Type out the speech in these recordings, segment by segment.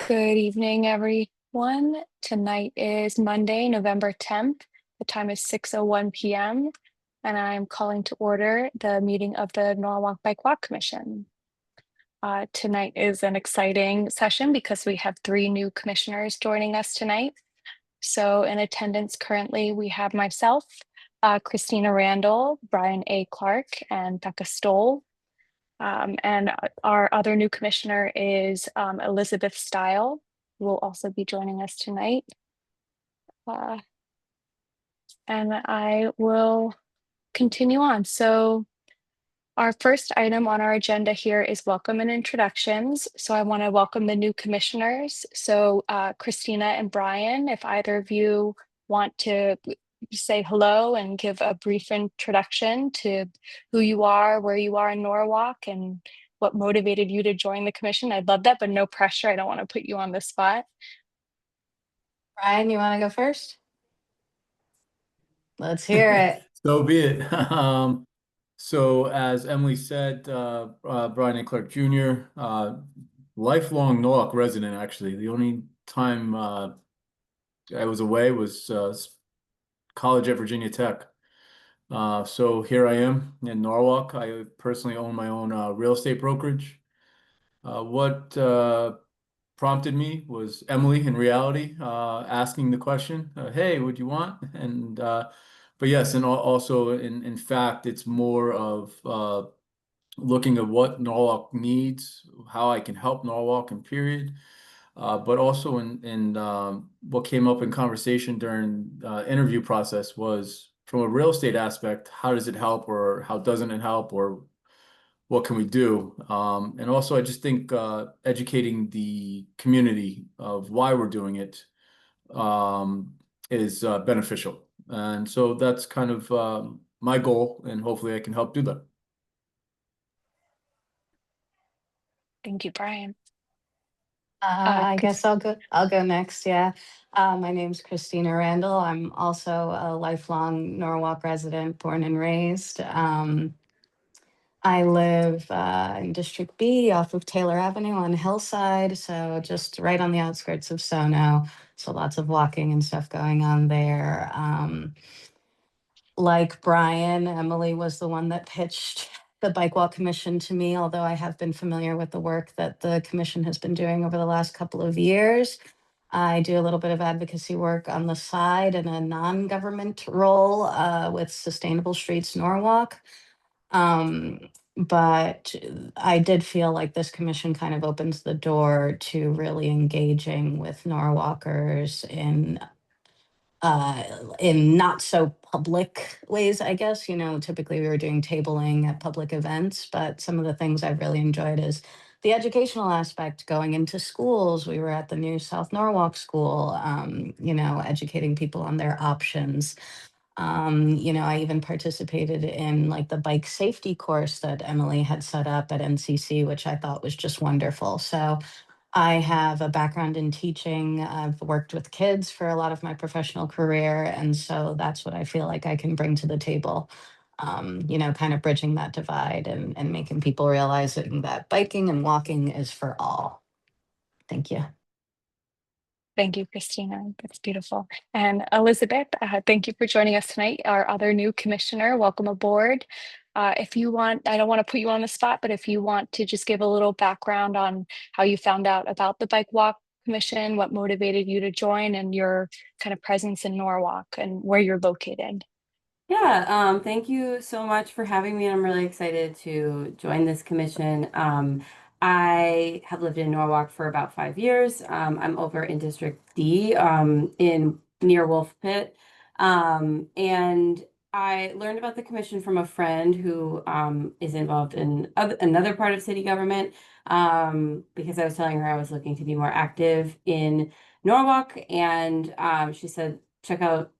Good evening, everyone. Tonight is Monday, November 10th. The time is 6:01 p.m. and I'm calling to order the meeting of the Norwalk Bike Walk Commission. Tonight is an exciting session because we have three new commissioners joining us tonight. So in attendance currently, we have myself, Christina Randall, Brian A. Clark, and Becca Stoll. And our other new commissioner is Elizabeth Stile, who will also be joining us tonight. And I will continue on. So our first item on our agenda here is welcome and introductions. So I want to welcome the new commissioners. So Christina and Brian, if either of you want to say hello and give a brief introduction to who you are, where you are in Norwalk, and what motivated you to join the commission. I'd love that, but no pressure. I don't want to put you on the spot. Brian, you want to go first? Let's hear it. So be it. So as Emily said, Brian A. Clark Jr., lifelong Norwalk resident, actually. The only time I was away was college at Virginia Tech. So here I am in Norwalk. I personally own my own real estate brokerage. What prompted me was Emily, in reality, asking the question, "Hey, what do you want?" And but yes, and also in fact, it's more of looking at what Norwalk needs, how I can help Norwalk, and period. But also in what came up in conversation during interview process was from a real estate aspect, how does it help, or how doesn't it help, or what can we do? And also, I just think educating the community of why we're doing it is beneficial. And so that's kind of my goal, and hopefully I can help do that. Thank you, Brian. I guess I'll go next. Yeah. My name's Christina Randall. I'm also a lifelong Norwalk resident, born and raised. I live in District B off of Taylor Avenue on Hillside, so just right on the outskirts of Sono. So lots of walking and stuff going on there. Like Brian, Emily was the one that pitched the Bike Walk Commission to me, although I have been familiar with the work that the commission has been doing over the last couple of years. I do a little bit of advocacy work on the side in a non-government role with Sustainable Streets Norwalk. But I did feel like this commission kind of opens the door to really engaging with Norwalkers in not so public ways, I guess. You know, typically we were doing tabling at public events, but some of the things I've really enjoyed is the educational aspect, going into schools. We were at the new South Norwalk School, educating people on their options. I even participated in like the bike safety course that Emily had set up at NCC, which I thought was just wonderful. So I have a background in teaching. I've worked with kids for a lot of my professional career. And so that's what I feel like I can bring to the table, kind of bridging that divide and making people realizing that biking and walking is for all. Thank you. Thank you, Christina. That's beautiful. And Elizabeth, thank you for joining us tonight. Our other new commissioner, welcome aboard. If you want, I don't want to put you on the spot, but if you want to just give a little background on how you found out about the Bike Walk Commission, what motivated you to join, and your kind of presence in Norwalk and where you're located. Yeah, thank you so much for having me. I'm really excited to join this commission. I have lived in Norwalk for about 5 years. I'm over in District D, in near Wolf Pit. And I learned about the commission from a friend who is involved in another part of city government, because I was telling her I was looking to be more active in Norwalk, and she said, check out,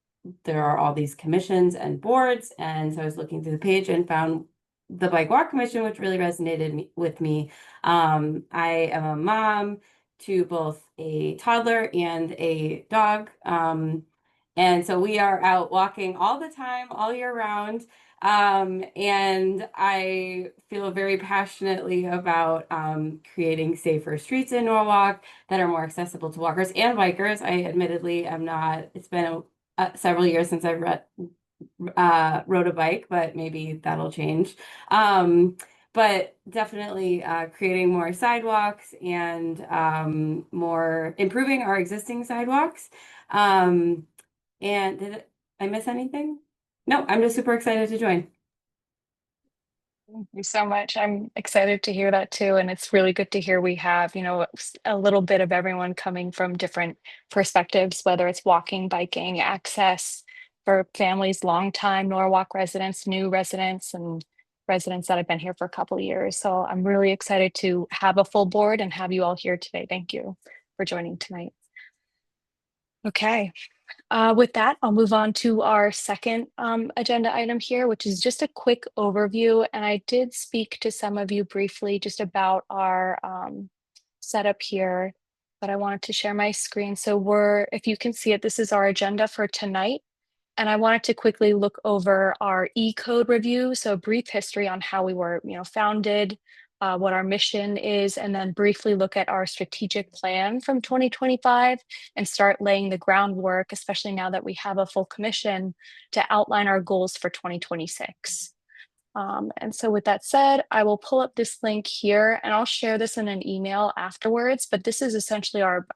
there are all these commissions and boards. And so I was looking through the page and found the Bike Walk Commission, which really resonated with me. I am a mom to both a toddler and a dog. And so we are out walking all the time, all year round. And I feel very passionately about creating safer streets in Norwalk that are more accessible to walkers and bikers. I admittedly am not, it's been several years since I've rode a bike, but maybe that'll change. But definitely creating more sidewalks and more improving our existing sidewalks. And did I miss anything? No, I'm just super excited to join. Thank you so much. I'm excited to hear that too. And it's really good to hear we have, a little bit of everyone coming from different perspectives, whether it's walking, biking, access for families, longtime Norwalk residents, new residents, and residents that have been here for a couple of years. So I'm really excited to have a full board and have you all here today. Thank you for joining tonight. Okay. With that, I'll move on to our second agenda item here, which is just a quick overview. And I did speak to some of you briefly just about our setup here, but I wanted to share my screen. So if you can see it, this is our agenda for tonight. And I wanted to quickly look over our E-code review. So a brief history on how we were, founded, what our mission is, and then briefly look at our strategic plan from 2025 and start laying the groundwork, especially now that we have a full commission, to outline our goals for 2026. And so with that said, I will pull up this link here and I'll share this in an email afterwards, but this is essentially our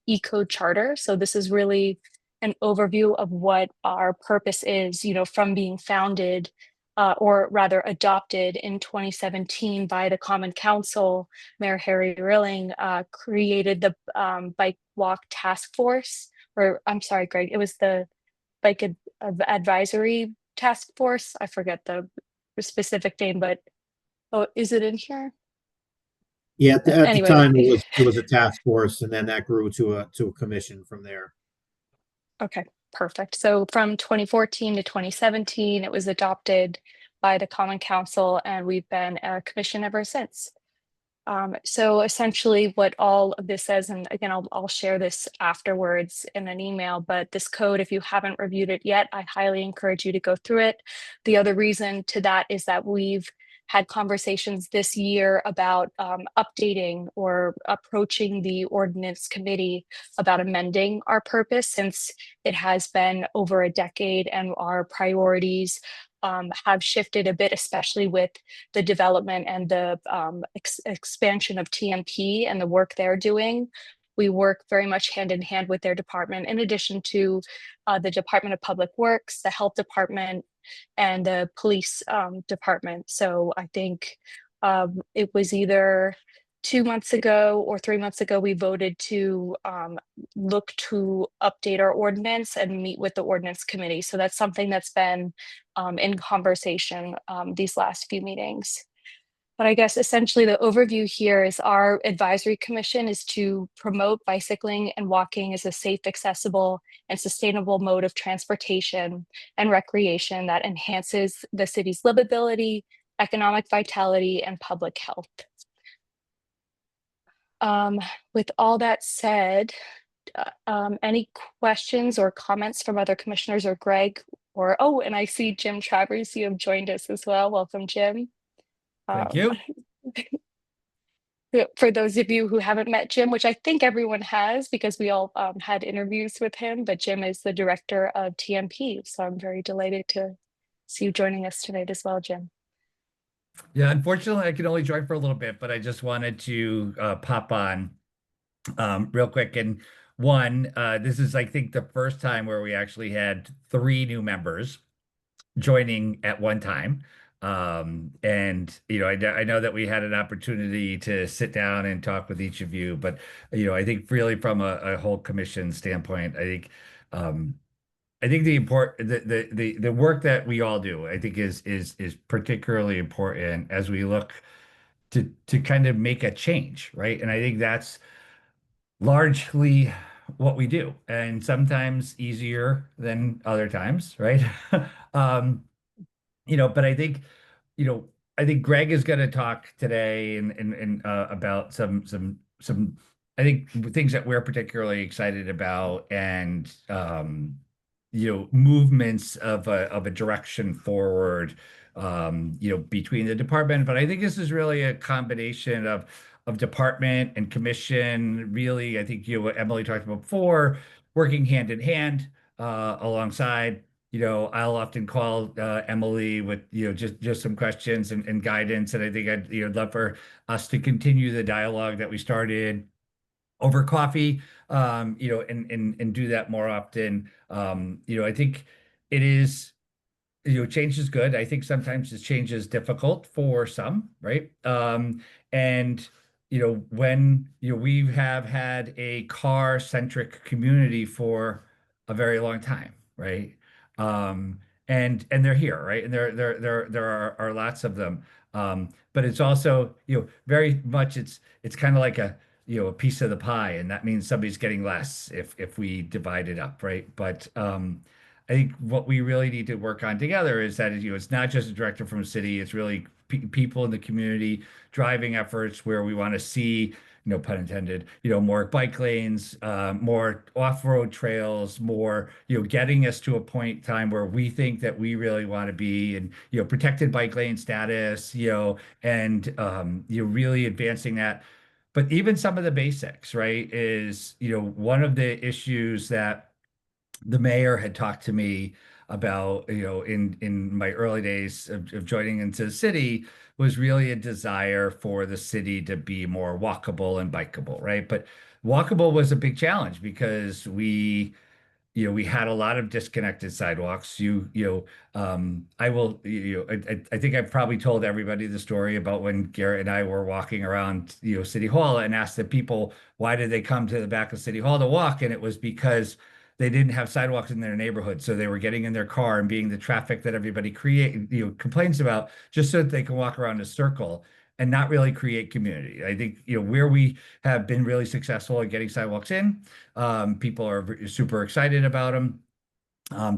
E-code charter. So this is really an overview of what our purpose is, from being founded or rather adopted in 2017 by the Common Council. Mayor Harry Rilling created the Bike Walk Task Force, or I'm sorry, Greg, it was the Bike Advisory Task Force. I forget the specific name, but is it in here? Yeah, at the Anyway. time it was a task force, and then that grew to a commission from there. Okay, perfect. So from 2014 to 2017, it was adopted by the Common Council, and we've been a commission ever since. So essentially what all of this says, and again, I'll share this afterwards in an email, but this code, if you haven't reviewed it yet, I highly encourage you to go through it. The other reason to that is that we've had conversations this year about updating or approaching the ordinance committee about amending our purpose, since it has been over a decade and our priorities have shifted a bit, especially with the development and the expansion of TMP and the work they're doing. We work very much hand in hand with their department, in addition to the Department of Public Works, the Health Department, and the Police Department. So I think it was either 2 months ago or 3 months ago, we voted to look to update our ordinance and meet with the ordinance committee. So that's something that's been in conversation these last few meetings. But I guess essentially the overview here is our advisory commission is to promote bicycling and walking as a safe, accessible, and sustainable mode of transportation and recreation that enhances the city's livability, economic vitality, and public health. With all that said, any questions or comments from other commissioners or Greg? And I see Jim Travers, you have joined us as well. Welcome, Jim. Thank you. For those of you who haven't met Jim, which I think everyone has because we all had interviews with him, but Jim is the director of TMP. So I'm very delighted to see you joining us tonight as well, Jim. Yeah, unfortunately, I could only join for a little bit, but I just wanted to pop on real quick. And this is, I think, the first time where we actually had 3 new members joining at one time. And I know that we had an opportunity to sit down and talk with each of you, but I think really from a whole commission standpoint, I think the work that we all do, I think is particularly important as we look to kind of make a change, right? And I think that's largely what we do, and sometimes easier than other times, right? But I think Greg is going to talk today and about some I think things that we're particularly excited about, and movements of a direction forward, between the department. But I think this is really a combination of department and commission. Really, I think what Emily talked about before, working hand in hand alongside. I'll often call Emily with just some questions and guidance, and I think I'd love for us to continue the dialogue that we started over coffee, and do that more often. I think it is, change is good. I think sometimes this change is difficult for some, right? And when we have had a car-centric community for a very long time, right? And they're here, right? And there are lots of them. But it's also, very much it's kind of like a piece of the pie, and that means somebody's getting less if we divide it up, right? But I think what we really need to work on together is that it's not just a director from a city, it's really people in the community driving efforts where we want to see, no pun intended, more bike lanes, more off-road trails, more, getting us to a point in time where we think that we really want to be in, protected bike lane status, and really advancing that. But even some of the basics, right, is, one of the issues that the mayor had talked to me about, in my early days of joining into the city, was really a desire for the city to be more walkable and bikeable, right? But walkable was a big challenge because we had a lot of disconnected sidewalks. I will, I think I've probably told everybody the story about when Garrett and I were walking around, City Hall, and asked the people, why did they come to the back of City Hall to walk? And it was because they didn't have sidewalks in their neighborhood. So they were getting in their car and being the traffic that everybody complains about, just so that they can walk around a circle and not really create community. I think, where we have been really successful at getting sidewalks in, people are super excited about them.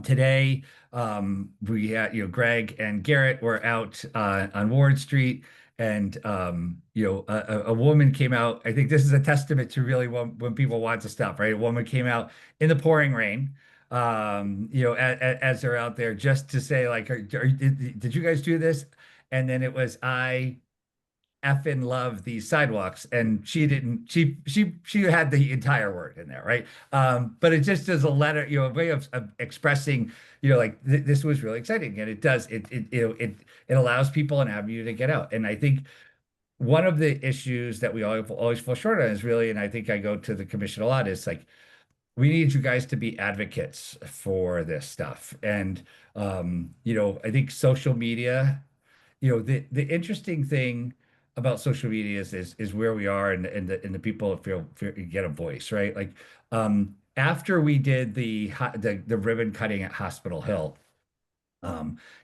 Today, we had, Greg and Garrett were out on Ward Street, and a woman came out. I think this is a testament to really when people want to stop, right? A woman came out in the pouring rain, as they're out there, just to say, like, did you guys do this? And then it was, I effing love these sidewalks, and she didn't, she had the entire word in there, right? But it just is a letter, a way of expressing, like this was really exciting, and it does it allows people an avenue to get out. And I think one of the issues that we always fall short on is really, and I think I go to the commission a lot, is like, we need you guys to be advocates for this stuff. And I think social media, the interesting thing about social media is where we are, and the people feel get a voice, right? Like, after we did the ribbon cutting at Hospital Hill,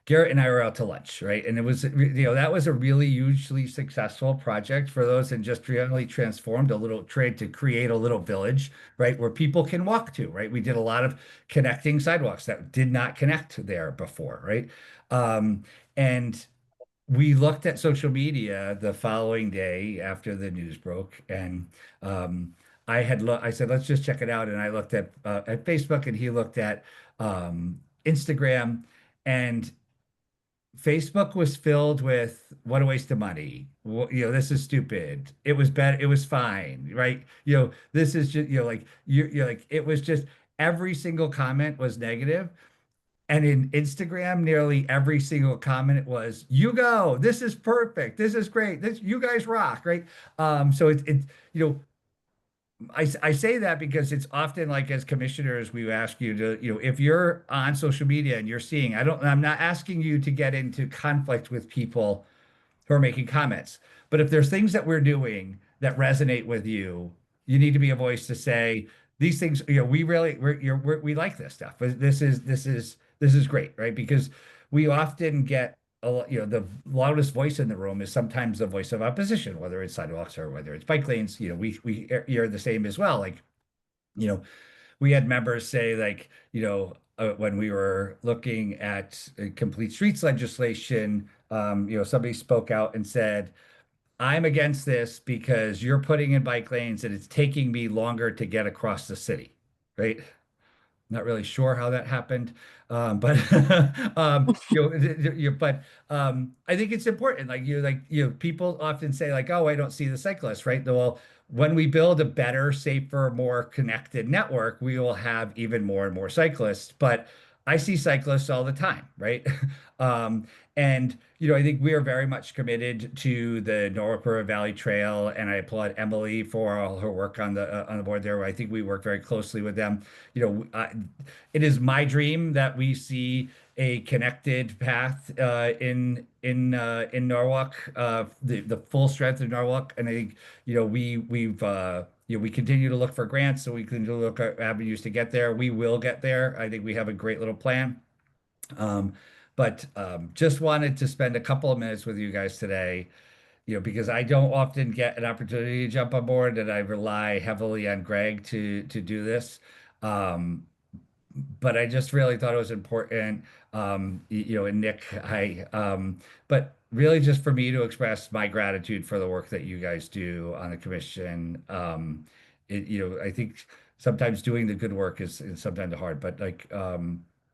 Garrett and I were out to lunch, right? And it was, that was a really hugely successful project for those, and just really transformed a little trade to create a little village, right? Where people can walk to, right? We did a lot of connecting sidewalks that did not connect there before, right? And we looked at social media the following day after the news broke, and I said, let's just check it out. And I looked at Facebook, and he looked at Instagram, and Facebook was filled with, what a waste of money. Well, this is stupid. It was bad. It was fine, right? This is just, like you're like, it was just, every single comment was negative. And in Instagram, nearly every single comment was, you go, this is perfect. This is great. You guys rock, right? So I say that because it's often, like, as commissioners, we ask you to, if you're on social media and you're seeing, I'm not asking you to get into conflict with people who are making comments. But if there's things that we're doing that resonate with you, you need to be a voice to say, these things, we like this stuff. This is great, right? Because we often get the loudest voice in the room is sometimes the voice of opposition, whether it's sidewalks or whether it's bike lanes. We are the same as well. Like, we had members say, like, when we were looking at complete streets legislation, somebody spoke out and said, I'm against this because you're putting in bike lanes and it's taking me longer to get across the city, right? Not really sure how that happened, but but I think it's important. People often say like, "Oh, I don't see the cyclists," right? Well, when we build a better, safer, more connected network, we will have even more and more cyclists. But I see cyclists all the time, right? Um, and I think we are very much committed to the Norwalk River Valley Trail, and I applaud Emily for all her work on the board there. I think we work very closely with them. It is my dream that we see a connected path in Norwalk, the full strength of Norwalk, and I think we continue to look for grants, so we continue to look at avenues to get there. We will get there. I think we have a great little plan. But just wanted to spend a couple of minutes with you guys today, because I don't often get an opportunity to jump on board, and I rely heavily on Greg to do this. Um, but I just really thought it was important, and Nick, but really just for me to express my gratitude for the work that you guys do on the commission. I think sometimes doing the good work is sometimes hard, but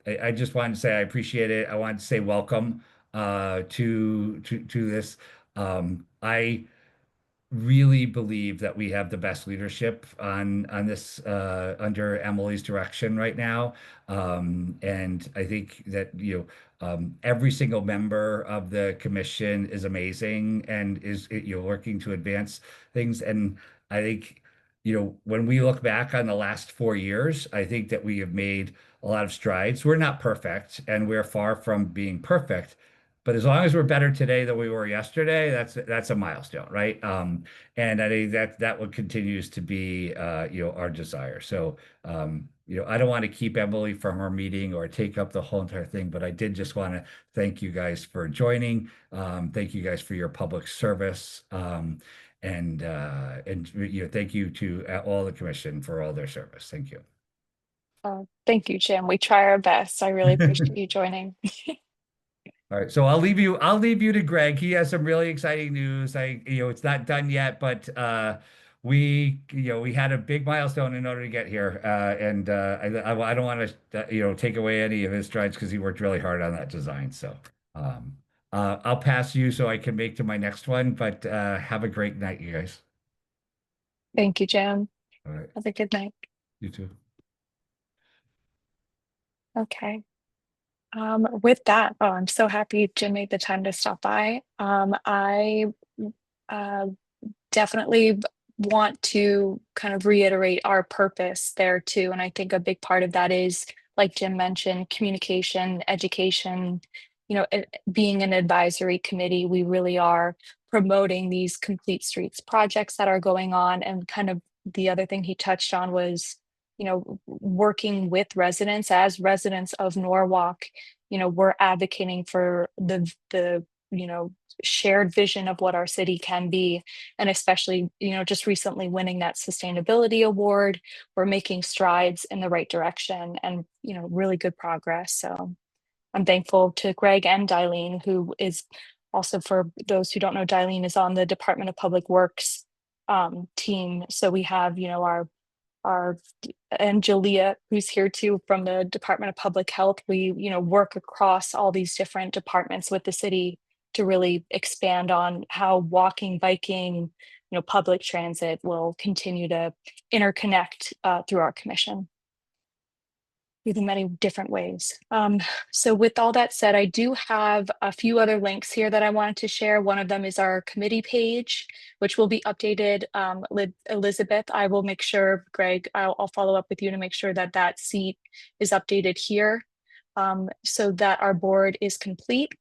I just wanted to say I appreciate it. I wanted to say welcome to this. I really believe that we have the best leadership on this under Emily's direction right now. And I think that every single member of the commission is amazing and is working to advance things. And I think when we look back on the last 4 years, I think that we have made a lot of strides. We're not perfect, and we're far from being perfect. But as long as we're better today than we were yesterday, that's a milestone, right? And I think that what continues to be our desire. So I don't want to keep Emily from her meeting or take up the whole entire thing, but I did just want to thank you guys for joining. Thank you guys for your public service. And thank you to all the commission for all their service. Thank you. Thank you, Jim. We try our best. I really appreciate you joining. All right, so I'll leave you to Greg. He has some really exciting news. It's not done yet, but we had a big milestone in order to get here, and I don't want to take away any of his strides because he worked really hard on that design. So I'll pass you so I can make to my next one. But have a great night, you guys. Thank you, Jim. All right, Have a good night. you too. Okay. With that, I'm so happy Jim made the time to stop by. I definitely want to kind of reiterate our purpose there too. And I think a big part of that is, like Jim mentioned, communication, education, being an advisory committee, we really are promoting these complete streets projects that are going on. And kind of the other thing he touched on was, working with residents as residents of Norwalk, we're advocating for the shared vision of what our city can be. And especially, just recently winning that sustainability award, we're making strides in the right direction and, really good progress. So I'm thankful to Greg and Darlene, who is also, for those who don't know, Darlene is on the Department of Public Works team. So we have, our and Julia, who's here too from the Department of Public Health. We, work across all these different departments with the city to really expand on how walking, biking, public transit will continue to interconnect through our commission in many different ways. So with all that said, I do have a few other links here that I wanted to share. One of them is our committee page, which will be updated. Elizabeth, I will make sure, Greg, I'll follow up with you to make sure that that seat is updated here, so that our board is complete.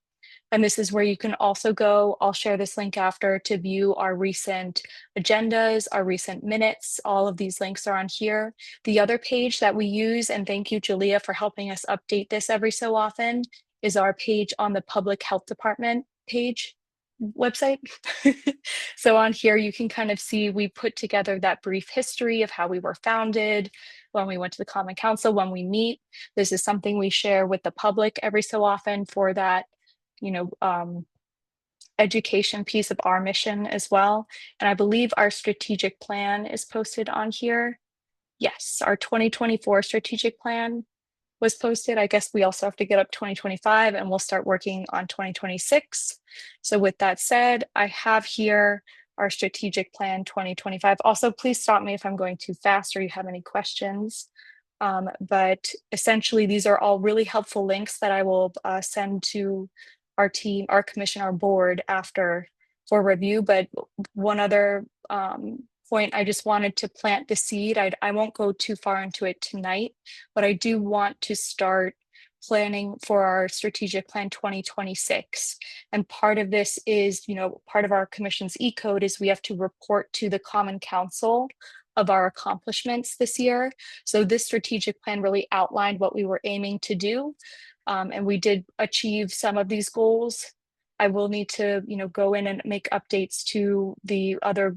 And this is where you can also go, I'll share this link after, to view our recent agendas, our recent minutes. All of these links are on here. The other page that we use, and thank you, Julia, for helping us update this every so often, is our page on the Public Health Department page website. So on here, you can kind of see we put together that brief history of how we were founded, when we went to the Common Council, when we meet. This is something we share with the public every so often for that education piece of our mission as well. And I believe our strategic plan is posted on here. Yes, our 2024 strategic plan was posted. I guess we also have to get up 2025 and we'll start working on 2026. So with that said, I have here our strategic plan 2025. Also, please stop me if I'm going too fast or you have any questions. But essentially, these are all really helpful links that I will send to our team, our commission, our board after for review. But one other point, I just wanted to plant the seed. I won't go too far into it tonight, but I do want to start planning for our strategic plan 2026. And part of this is, part of our commission's E-code is we have to report to the Common Council of our accomplishments this year. So this strategic plan really outlined what we were aiming to do. And we did achieve some of these goals. I will need to, go in and make updates to the other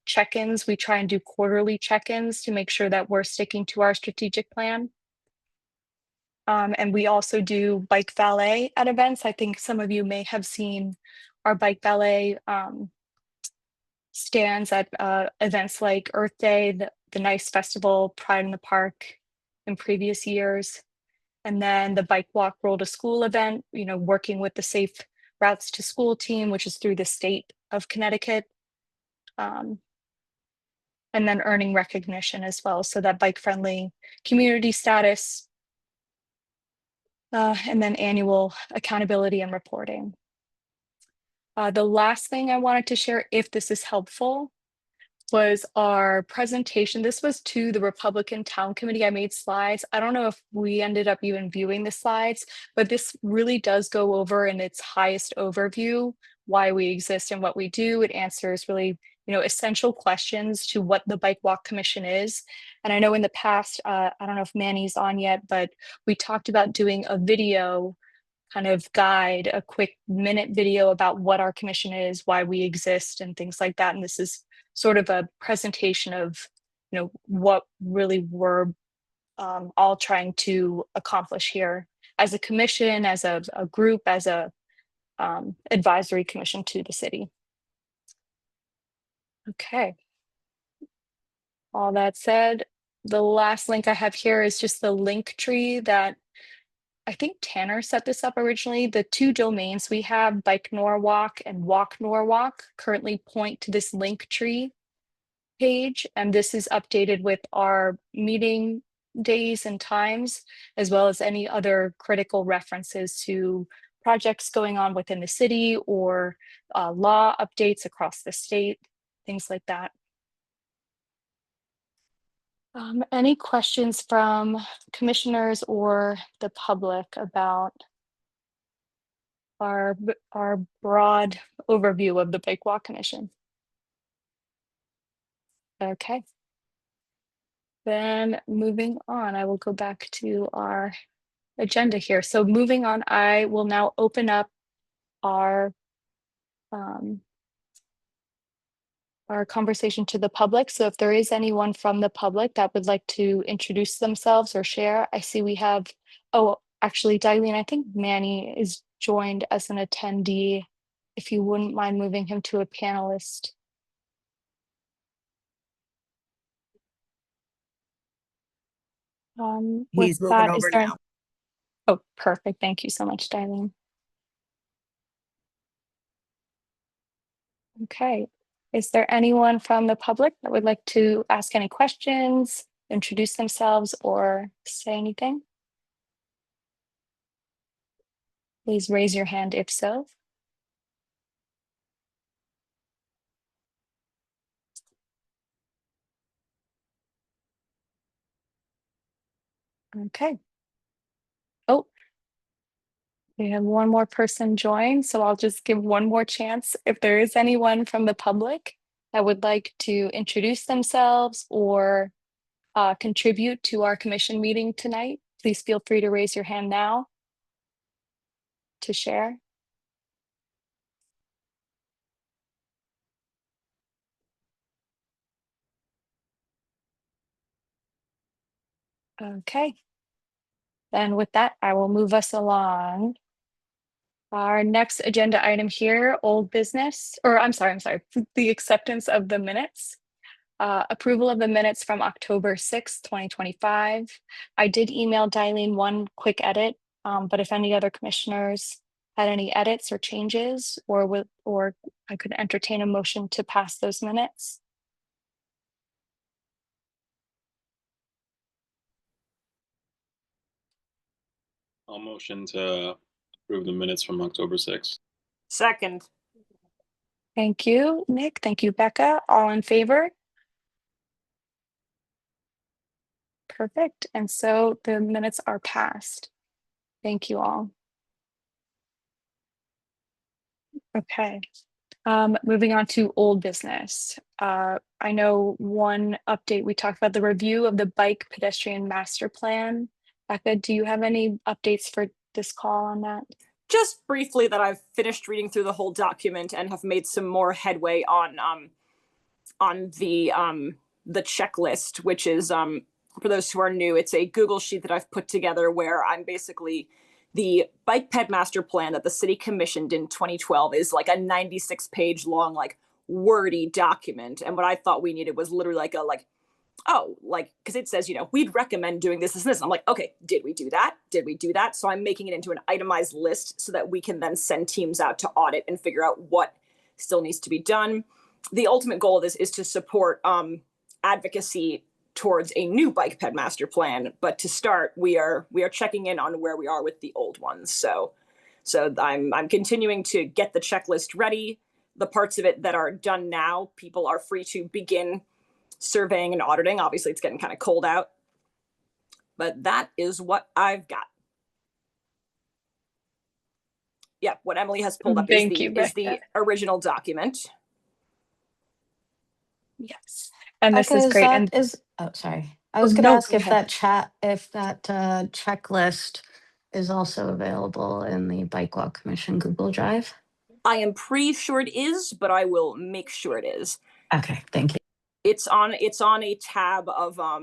check-ins. We try and do quarterly check-ins to make sure that we're sticking to our strategic plan. And we also do bike valet at events. I think some of you may have seen our bike valet stands at events like Earth Day, the NICE Festival, Pride in the Park in previous years. And then the Bike Walk Roll to School event, working with the Safe Routes to School team, which is through the state of Connecticut. And then earning recognition as well. So that bike-friendly community status. And then annual accountability and reporting. The last thing I wanted to share, if this is helpful, was our presentation. This was to the Republican Town Committee. I made slides. I don't know if we ended up even viewing the slides, but this really does go over in its highest overview why we exist and what we do. It answers really, essential questions to what the Bike Walk Commission is. And I know in the past, I don't know if Manny's on yet, but we talked about doing a video kind of guide, a quick minute video about what our commission is, why we exist, and things like that. And this is sort of a presentation of, what really we're all trying to accomplish here as a commission, as a group, as a advisory commission to the city. Okay. All that said, the last link I have here is just the link tree that I think Tanner set this up originally. The two domains we have, Bike Norwalk and Walk Norwalk, currently point to this link tree page. And this is updated with our meeting days and times, as well as any other critical references to projects going on within the city or law updates across the state, things like that. Any questions from commissioners or the public about our broad overview of the Bike Walk Commission? Okay. Then moving on, I will go back to our agenda here. So moving on, I will now open up our conversation to the public. So if there is anyone from the public that would like to introduce themselves or share, I see we have, actually, Darlene, I think Manny is joined as an attendee. If you wouldn't mind moving him to a panelist. He's with moving that, is over there now. Oh, perfect. Thank you so much, Darlene. Okay. Is there anyone from the public that would like to ask any questions, introduce themselves, or say anything? Please raise your hand if so. Okay. Oh, we have one more person join, so I'll just give one more chance. If there is anyone from the public that would like to introduce themselves or contribute to our commission meeting tonight, please feel free to raise your hand now to share. Okay. Then with that, I will move us along. Our next agenda item here, old business, or I'm sorry, the acceptance of the minutes. Approval of the minutes from October 6th, 2025. I did email Darlene one quick edit, but if any other commissioners had any edits or changes, or I could entertain a motion to pass those minutes. I'll motion to approve the minutes from October 6th. Second. Thank you, Nick. Thank you, Becca. All in favor? Perfect. And so the minutes are passed. Thank you all. Okay. Moving on to old business. I know one update, we talked about the review of the bike pedestrian master plan. Becca, do you have any updates for this call on that? Just briefly that I've finished reading through the whole document and have made some more headway on the checklist, which is for those who are new, it's a Google sheet that I've put together where I'm basically the bike ped master plan that the city commissioned in 2012 is like a 96-page long, like wordy document. And what I thought we needed was literally because it says, we'd recommend doing this, and I'm like, okay, did we do that? Did we do that? So I'm making it into an itemized list so that we can then send teams out to audit and figure out what still needs to be done. The ultimate goal of this is to support advocacy towards a new bike ped master plan. But to start, we are checking in on where we are with the old ones. So I'm continuing to get the checklist ready. The parts of it that are done now, people are free to begin surveying and auditing. Obviously, it's getting kind of cold out, but that is what I've got. Yeah, what Emily has pulled up is the original document. Yes, and this Becca, is great. Sorry. I was going to ask if that checklist is also available in the Bike Walk Commission Google Drive. I am pretty sure it is, but I will make sure it is. Okay, thank you. It's on a tab of let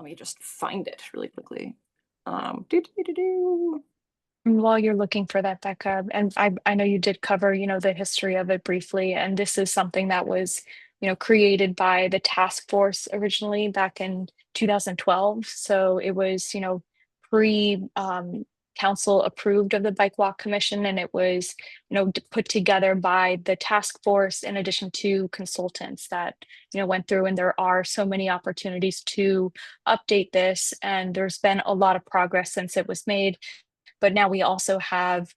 me just find it really quickly. While you're looking for that, Becca, and I know you did cover, the history of it briefly, and this is something that was, created by the task force originally back in 2012. So it was, council approved of the Bike Walk Commission, and it was, put together by the task force in addition to consultants that, went through, and there are so many opportunities to update this, and there's been a lot of progress since it was made. But now we also have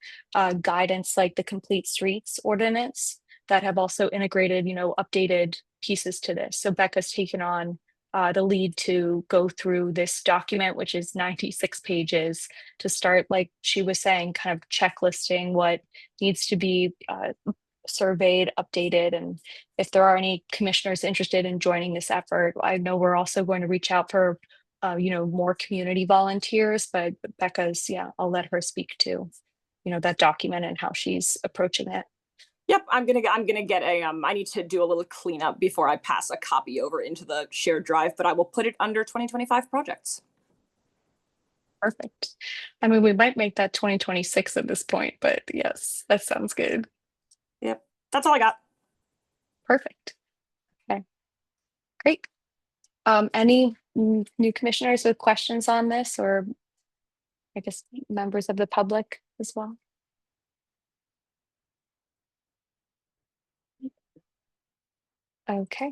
guidance like the Complete Streets Ordinance that have also integrated, updated pieces to this. So Becca's taken on the lead to go through this document, which is 96 pages, to start, like she was saying, kind of checklisting what needs to be surveyed, updated. And if there are any commissioners interested in joining this effort, I know we're also going to reach out for more community volunteers, but Becca's, I'll let her speak to, that document and how she's approaching it. Yep, I'm gonna get I need to do a little cleanup before I pass a copy over into the shared drive, but I will put it under 2025 projects. Perfect. I mean, we might make that 2026 at this point, but yes, that sounds good. Yep, that's all I got. Perfect. Okay, great. Any new commissioners with questions on this, or I guess members of the public as well? Okay.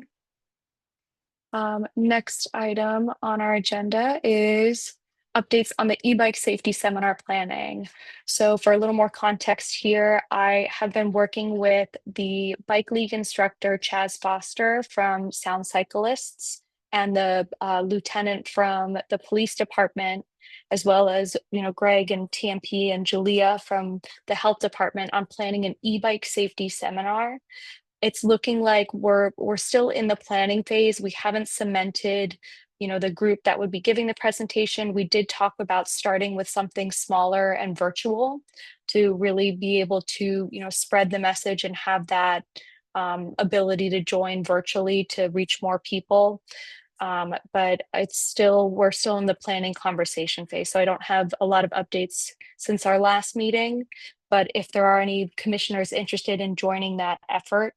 Next item on our agenda is updates on the e-bike safety seminar planning. So for a little more context here, I have been working with the Bike League instructor, Chaz Foster from Sound Cyclists, and the lieutenant from the police department, as well as, Greg and TMP and Julia from the health department, on planning an e-bike safety seminar. It's looking like we're still in the planning phase. We haven't cemented, the group that would be giving the presentation. We did talk about starting with something smaller and virtual to really be able to, spread the message and have that ability to join virtually to reach more people. But we're still in the planning conversation phase. So I don't have a lot of updates since our last meeting, but if there are any commissioners interested in joining that effort,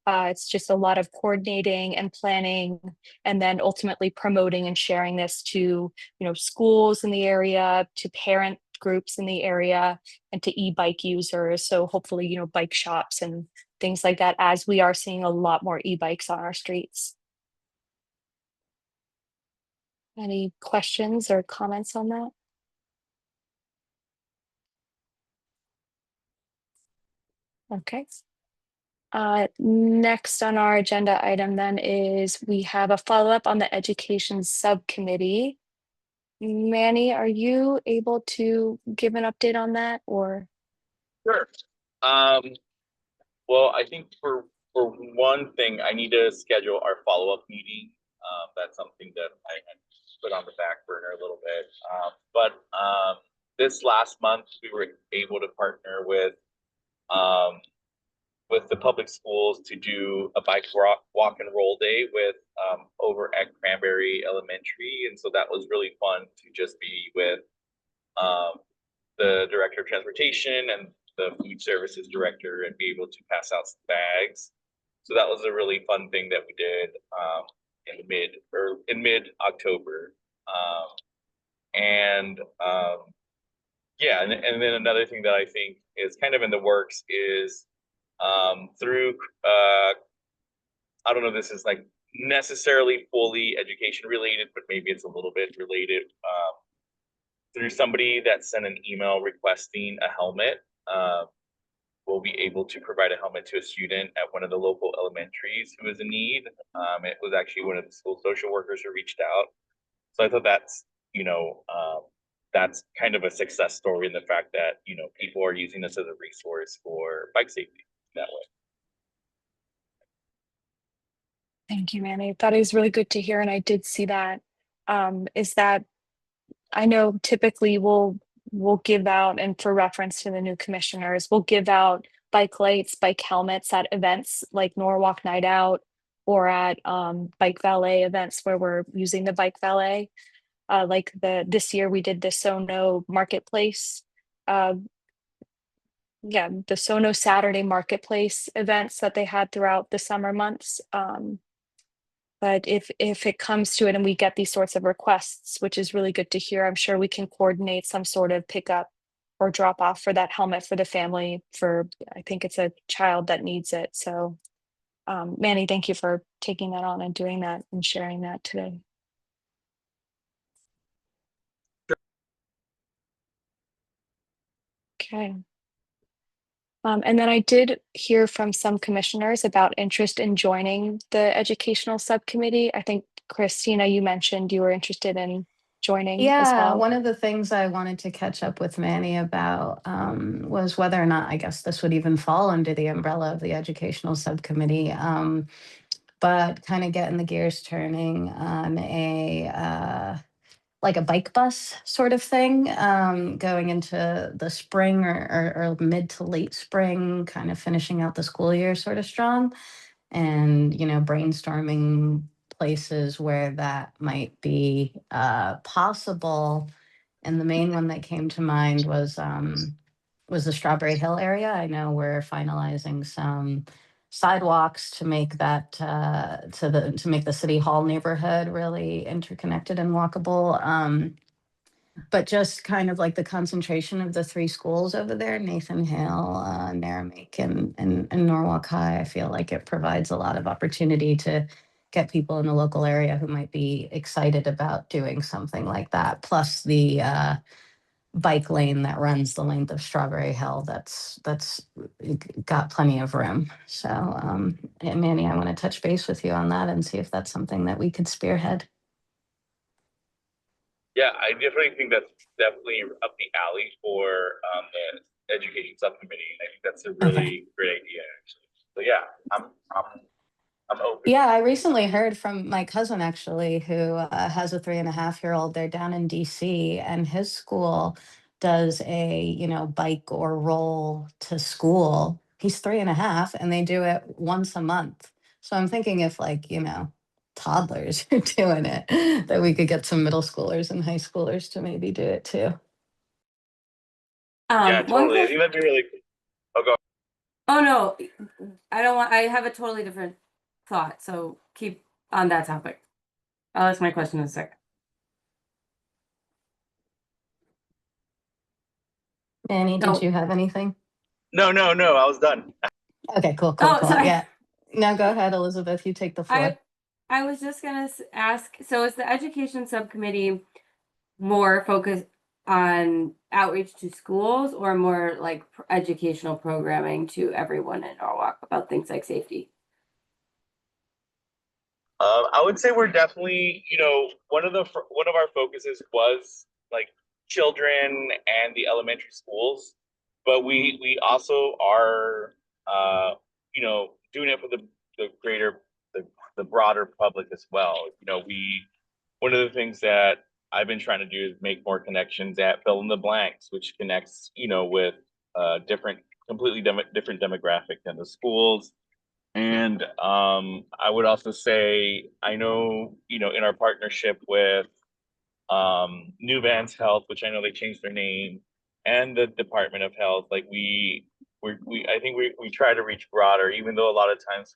It's just a lot of coordinating and planning, and then ultimately promoting and sharing this to, schools in the area, to parent groups in the area, and to e-bike users. So hopefully, bike shops and things like that, as we are seeing a lot more e-bikes on our streets. Any questions or comments on that? Okay. Next on our agenda item then is we have a follow-up on the education subcommittee. Manny, are you able to give an update on that, or? Sure. Well, I think for one thing, I need to schedule our follow-up meeting. That's something that I had put on the back burner a little bit. But this last month, we were able to partner with the public schools to do a bike walk and roll day with over at Cranberry Elementary. And so that was really fun to just be with the director of transportation and the food services director and be able to pass out some bags. So that was a really fun thing that we did in mid October. Yeah, and then another thing that I think is kind of in the works is through I don't know if this is like necessarily fully education related, but maybe it's a little bit related. Through somebody that sent an email requesting a helmet, we'll be able to provide a helmet to a student at one of the local elementaries who is in need. It was actually one of the school social workers who reached out. So I thought that's, that's kind of a success story in the fact that, people are using this as a resource for bike safety that way. Thank you, Manny. That is really good to hear, and I did see that. Is that, I know typically we'll give out, and for reference to the new commissioners, we'll give out bike lights, bike helmets at events like Norwalk Night Out, or at bike valet events where we're using the bike valet. Like this year we did the Sono Marketplace. The Sono Saturday Marketplace events that they had throughout the summer months. But if it comes to it and we get these sorts of requests, which is really good to hear, I'm sure we can coordinate some sort of pickup or drop off for that helmet for the family, I think it's a child that needs it. So Manny, thank you for taking that on and doing that and sharing that today. Okay. And then I did hear from some commissioners about interest in joining the educational subcommittee. I think, Christina, you mentioned you were interested in joining as Yeah, well. one of the things I wanted to catch up with Manny about was whether or not, I guess this would even fall under the umbrella of the educational subcommittee, but kind of getting the gears turning on like a bike bus sort of thing, going into the spring or mid to late spring, kind of finishing out the school year sort of strong, and brainstorming places where that might be possible. And the main one that came to mind was the Strawberry Hill area. I know we're finalizing some sidewalks to make that to make the City Hall neighborhood really interconnected and walkable. But just kind of like the concentration of the three schools over there, Nathan Hale, Naramake, and Norwalk High, I feel like it provides a lot of opportunity to get people in the local area who might be excited about doing something like that. Plus the bike lane that runs the length of Strawberry Hill, that's got plenty of room. So and Manny, I want to touch base with you on that and see if that's something that we could spearhead. Yeah, I definitely think that's definitely up the alley for the education subcommittee. I think that's a really great idea, actually. So yeah, I'm open. Yeah, I recently heard from my cousin actually, who has a 3.5-year-old. They're down in DC, and his school does a bike or roll to school. He's 3.5, and they do it once a month. So I'm thinking if toddlers are doing it, that we could get some middle schoolers and high schoolers to maybe do it too. Yeah, totally. I think that'd be really cool. Oh, go. Oh no, I don't want. I have a totally different thought. So keep on that topic. I'll ask my question in a second. Manny, No. did you have anything? No, I was done. Okay, cool. Oh, sorry. Yeah. No, go ahead, Elizabeth. You take the floor. I was just gonna ask. So is the education subcommittee more focused on outreach to schools, or more like educational programming to everyone in Norwalk about things like safety? I would say we're definitely, one of our focuses was like children and the elementary schools, but we also are, doing it for the greater the broader public as well. One of the things that I've been trying to do is make more connections at Fill in the Blanks, which connects, with different, completely different demographic than the schools. And I would also say, I know, in our partnership with New Vance Health, which I know they changed their name, and the Department of Health, like I think we try to reach broader, even though a lot of times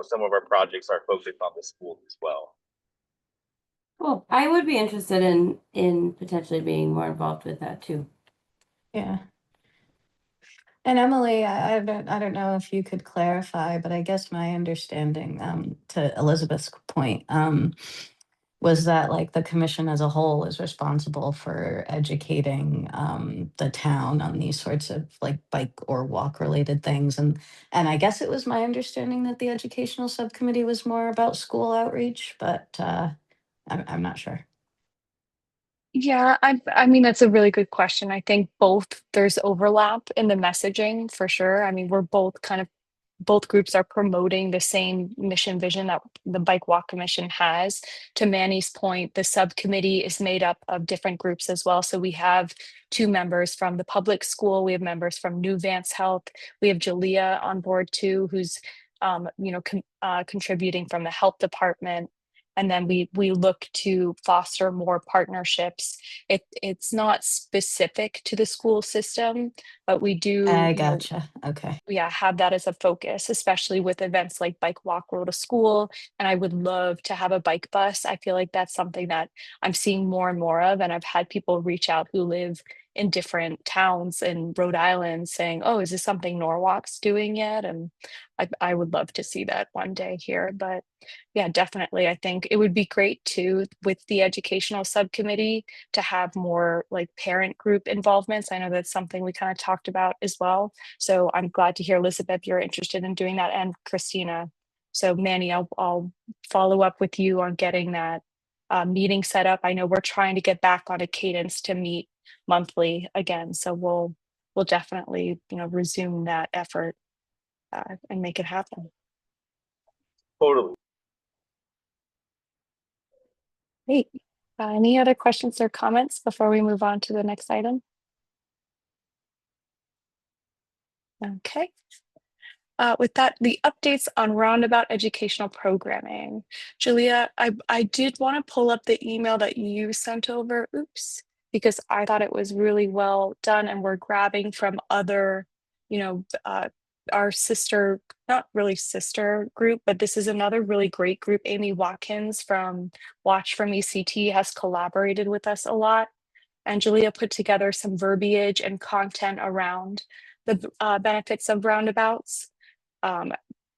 some of our projects are focused on the schools as well. Cool. I would be interested in potentially being more involved with that too. Yeah. And Emily, I don't know if you could clarify, but I guess my understanding, to Elizabeth's point, was that like the commission as a whole is responsible for educating the town on these sorts of like bike or walk related things. And I guess it was my understanding that the educational subcommittee was more about school outreach, but I'm not sure. Yeah, I mean, that's a really good question. I think both there's overlap in the messaging for sure. I mean, we're both groups are promoting the same mission vision that the Bike Walk Commission has. To Manny's point, the subcommittee is made up of different groups as well. So we have 2 members from the public school, we have members from New Vance Health, we have Jalea on board too, who's contributing from the health department. And then we look to foster more partnerships. It's not specific to the school system, but we do, I gotcha. Okay. have that as a focus, especially with events like Bike Walk Roll to School. And I would love to have a bike bus. I feel like that's something that I'm seeing more and more of. And I've had people reach out who live in different towns in Rhode Island saying, oh, is this something Norwalk's doing yet? And I would love to see that one day here. But yeah, definitely. I think it would be great too with the educational subcommittee to have more like parent group involvements. I know that's something we kind of talked about as well. So I'm glad to hear, Elizabeth, you're interested in doing that, and Christina. So Manny, I'll follow up with you on getting that meeting set up. I know we're trying to get back on a cadence to meet monthly again. So we'll definitely, resume that effort and make it happen. Totally. Great. Any other questions or comments before we move on to the next item? Okay. With that, the updates on roundabout educational programming. Julia, I did want to pull up the email that you sent over, because I thought it was really well done, and we're grabbing from other, our sister, not really sister group, but this is another really great group. Amy Watkins from Watch from ECT has collaborated with us a lot, and Julia put together some verbiage and content around the benefits of roundabouts.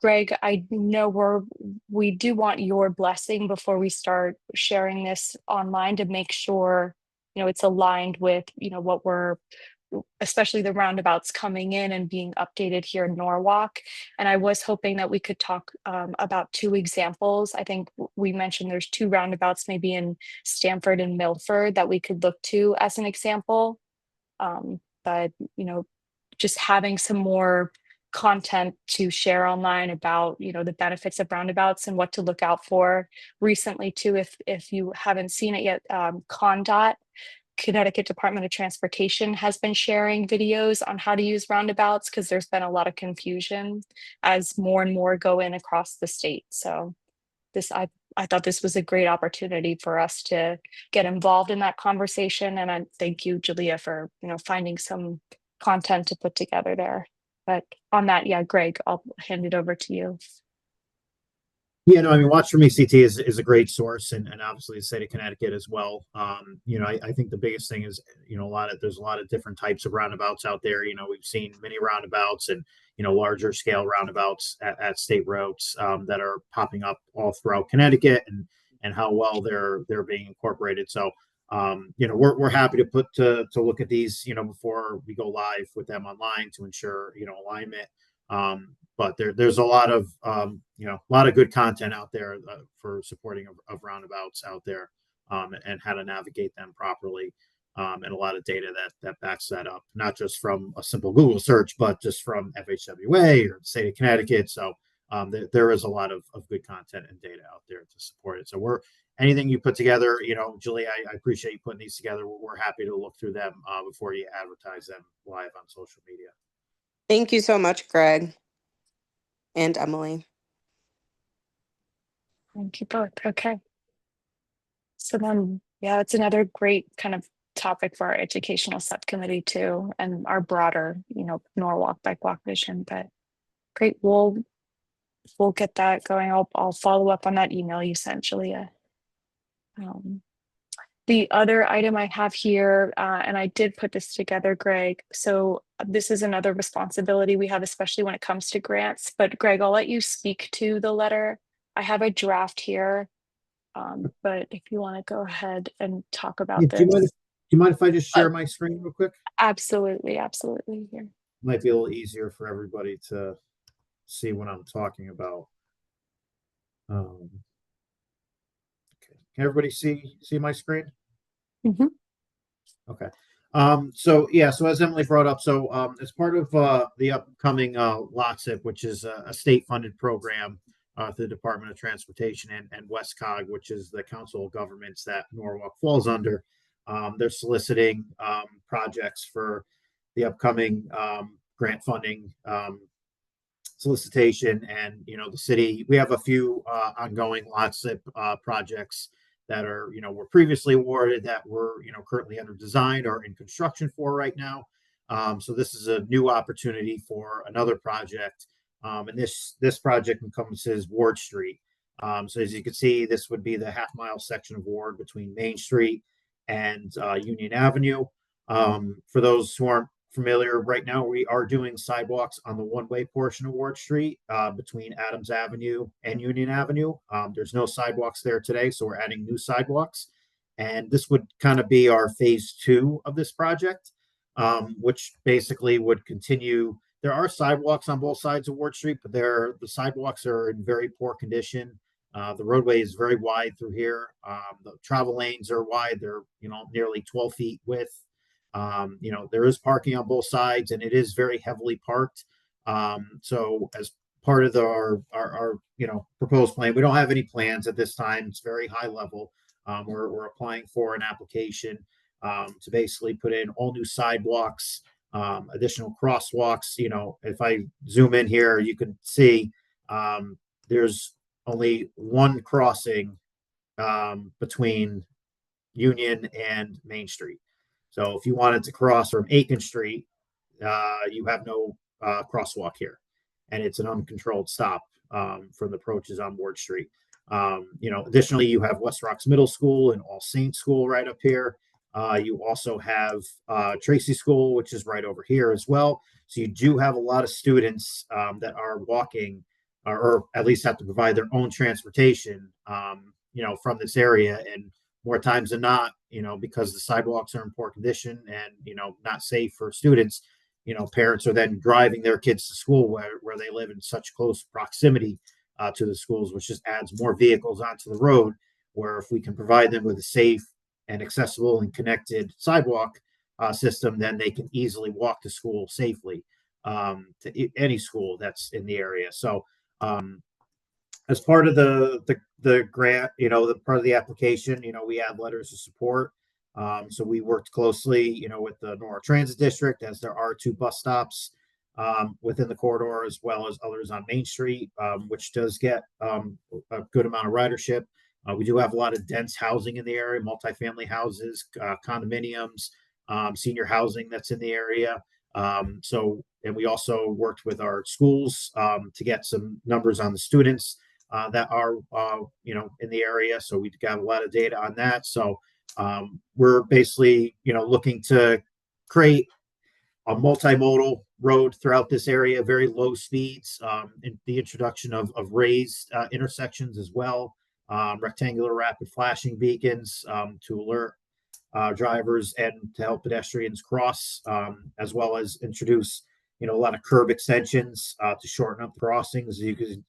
Greg, I know we do want your blessing before we start sharing this online to make sure, it's aligned with, what we're, especially the roundabouts coming in and being updated here in Norwalk. And I was hoping that we could talk about 2 examples. I think we mentioned there's 2 roundabouts maybe in Stamford and Milford that we could look to as an example. But, just having some more content to share online about, the benefits of roundabouts and what to look out for. Recently too, if you haven't seen it yet, ConnDOT, Connecticut Department of Transportation, has been sharing videos on how to use roundabouts, because there's been a lot of confusion as more and more go in across the state. So I thought this was a great opportunity for us to get involved in that conversation. And I thank you, Julia, for, finding some content to put together there. But on that, yeah, Greg, I'll hand it over to you. Yeah, no, I mean, Watch From ECT is a great source, and obviously the state of Connecticut as well. I think the biggest thing is, there's a lot of different types of roundabouts out there. We've seen mini roundabouts and, larger scale roundabouts at state roads that are popping up all throughout Connecticut, and how well they're being incorporated. So, we're happy to look at these, before we go live with them online to ensure, alignment. But there's a lot of good content out there for supporting of roundabouts out there, and how to navigate them properly, and a lot of data that backs that up, not just from a simple Google search, but just from FHWA or the state of Connecticut. So there is a lot of good content and data out there to support it. So anything you put together, Julie, I appreciate you putting these together. We're happy to look through them before you advertise them live on social media. Thank you so much, Greg and Emily. Thank you both. Okay. So then, yeah, it's another great kind of topic for our educational subcommittee too, and our broader, Norwalk Bike Walk vision. But great, we'll get that going. I'll follow up on that email you sent, Julia. The other item I have here, and I did put this together, Greg. So this is another responsibility we have, especially when it comes to grants. But Greg, I'll let you speak to the letter. I have a draft here, but if you want to go ahead and talk about Yeah, this. do you mind if I just share my screen real quick? Absolutely. Here. Might be a little easier for everybody to see what I'm talking about. Okay. Can everybody see my screen? Mhm. Okay. So as Emily brought up, as part of the upcoming LOTSIP, which is a state-funded program through the Department of Transportation and WestCog, which is the Council of Governments that Norwalk falls under, they're soliciting projects for the upcoming grant funding solicitation. And the city, we have a few ongoing LOTSIP projects that are were previously awarded, that were currently under design or in construction for right now. So this is a new opportunity for another project, and this project encompasses Ward Street. So as you can see, this would be the half-mile section of Ward between Main Street and Union Avenue. For those who aren't familiar, right now we are doing sidewalks on the one-way portion of Ward Street between Adams Avenue and Union Avenue. There's no sidewalks there today, so we're adding new sidewalks. And this would kind of be our phase 2 of this project, which basically would continue. There are sidewalks on both sides of Ward Street, but the sidewalks are in very poor condition. The roadway is very wide through here. The travel lanes are wide. They're nearly 12 feet width. There is parking on both sides, and it is very heavily parked. So as part of our proposed plan, we don't have any plans at this time. It's very high level. We're applying for an application to basically put in all new sidewalks, additional crosswalks. If I zoom in here, you can see there's only one crossing between Union and Main Street. So if you wanted to cross from Aiken Street, you have no crosswalk here, and it's an uncontrolled stop from the approaches on Ward Street. Additionally, you have West Rocks Middle School and All Saints School right up here. You also have Tracy School, which is right over here as well. So you do have a lot of students that are walking, or at least have to provide their own transportation, from this area. And more times than not, because the sidewalks are in poor condition and, not safe for students, parents are then driving their kids to school where they live in such close proximity to the schools, which just adds more vehicles onto the road, where if we can provide them with a safe and accessible and connected sidewalk system, then they can easily walk to school safely, to any school that's in the area. So as part of the grant, the part of the application, we add letters of support. So we worked closely, with the Norwalk Transit District, as there are 2 bus stops within the corridor, as well as others on Main Street, which does get a good amount of ridership. We do have a lot of dense housing in the area, multifamily houses, condominiums, senior housing that's in the area. So and we also worked with our schools to get some numbers on the students that are in the area. So we got a lot of data on that. So we're basically looking to create a multimodal road throughout this area, very low speeds, and the introduction of raised intersections as well, rectangular rapid flashing beacons to alert drivers and to help pedestrians cross, as well as introduce a lot of curb extensions to shorten up the crossings.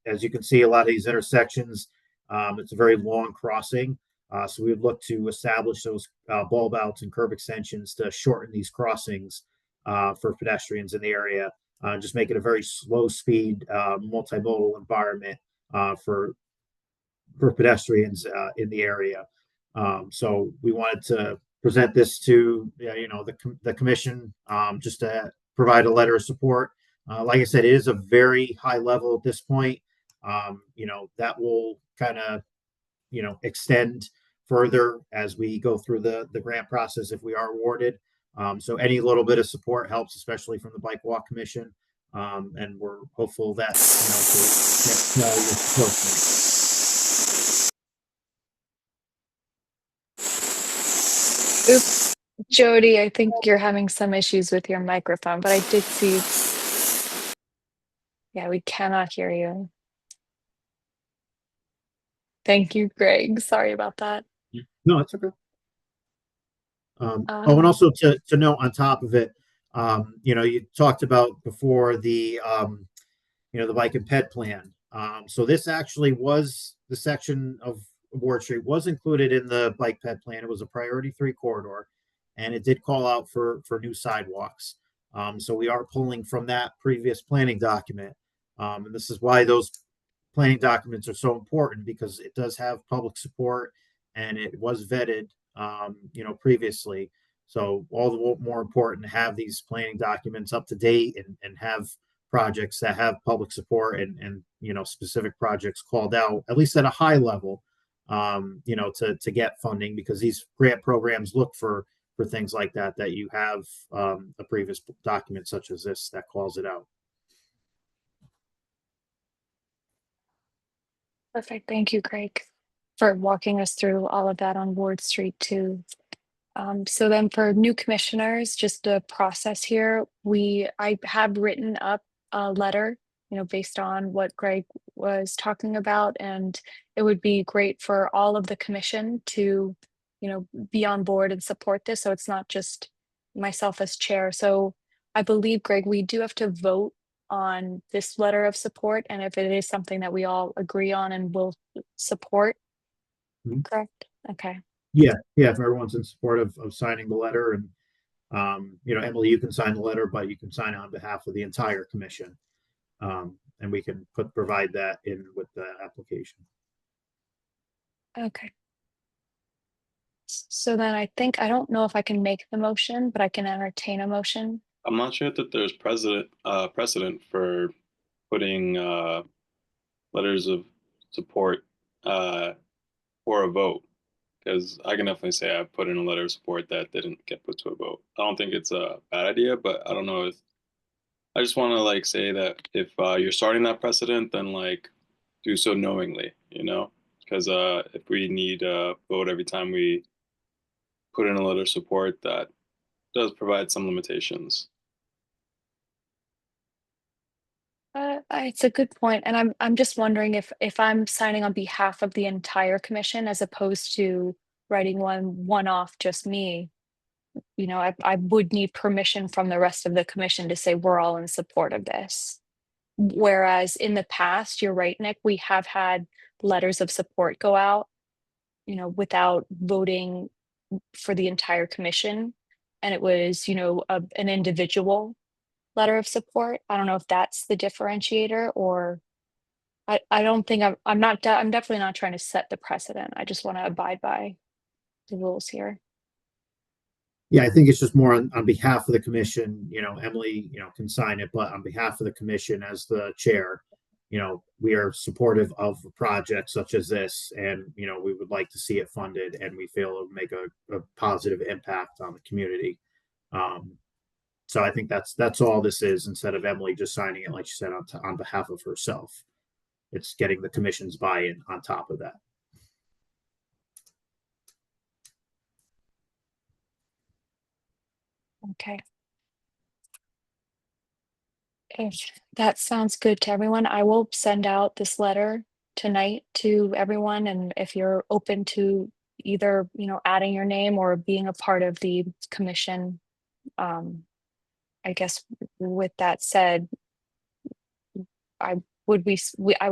As you can see, a lot of these intersections, it's a very long crossing. So we would look to establish those bulb outs and curb extensions to shorten these crossings for pedestrians in the area, just make it a very slow speed, multimodal environment for pedestrians in the area. So we wanted to present this to the commission just to provide a letter of support. Like I said, it is a very high level at this point. That will kind of extend further as we go through the grant process if we are awarded. So any little bit of support helps, especially from the Bike Walk Commission. And we're hopeful that to get your support. Oops, Jody, I think you're having some issues with your microphone, but I did see. Yeah, we cannot hear you. Thank you, Greg. Sorry about that. No, it's okay. And also to note on top of it, you talked about before the bike and ped plan. So this actually was the section of Ward Street was included in the bike ped plan. It was a priority 3 corridor, and it did call out for new sidewalks. So we are pulling from that previous planning document. And this is why those planning documents are so important, because it does have public support and it was vetted, previously. So all the more important to have these planning documents up to date and have projects that have public support and specific projects called out, at least at a high level, to get funding, because these grant programs look for things like that you have a previous document such as this that calls it out. Perfect. Thank you, Greg, for walking us through all of that on Ward Street too. So then for new commissioners, just the process here, I have written up a letter, based on what Greg was talking about, and it would be great for all of the commission to, be on board and support this. So it's not just myself as chair. So I believe, Greg, we do have to vote on this letter of support, and if it is something that we all agree on and will support, correct? Okay. Yeah, if everyone's in support of signing the letter, and Emily, you can sign the letter, but you can sign it on behalf of the entire commission, and we can provide that in with the application. Okay. So then I don't know if I can make the motion, but I can entertain a motion. I'm not sure that there's precedent for putting letters of support for a vote, because I can definitely say I put in a letter of support that didn't get put to a vote. I don't think it's a bad idea, but I don't know if I just want to say that if you're starting that precedent, then do so knowingly, because if we need a vote every time we put in a letter of support, that does provide some limitations. It's a good point, and I'm just wondering if I'm signing on behalf of the entire commission as opposed to writing one off just me. I would need permission from the rest of the commission to say we're all in support of this. Whereas in the past, you're right, Nick, we have had letters of support go out, without voting for the entire commission, and it was, an individual letter of support. I don't know if that's the differentiator, or I don't think I'm definitely not trying to set the precedent. I just want to abide by the rules here. Yeah, I think it's just more on behalf of the commission. Emily, can sign it, but on behalf of the commission as the chair, we are supportive of a project such as this, and we would like to see it funded, and we feel it would make a positive impact on the community. So I think that's all this is, instead of Emily just signing it, like she said, on behalf of herself. It's getting the commission's buy-in on top of that. Okay. If that sounds good to everyone, I will send out this letter tonight to everyone. And if you're open to either, adding your name or being a part of the commission, I guess with that said, I would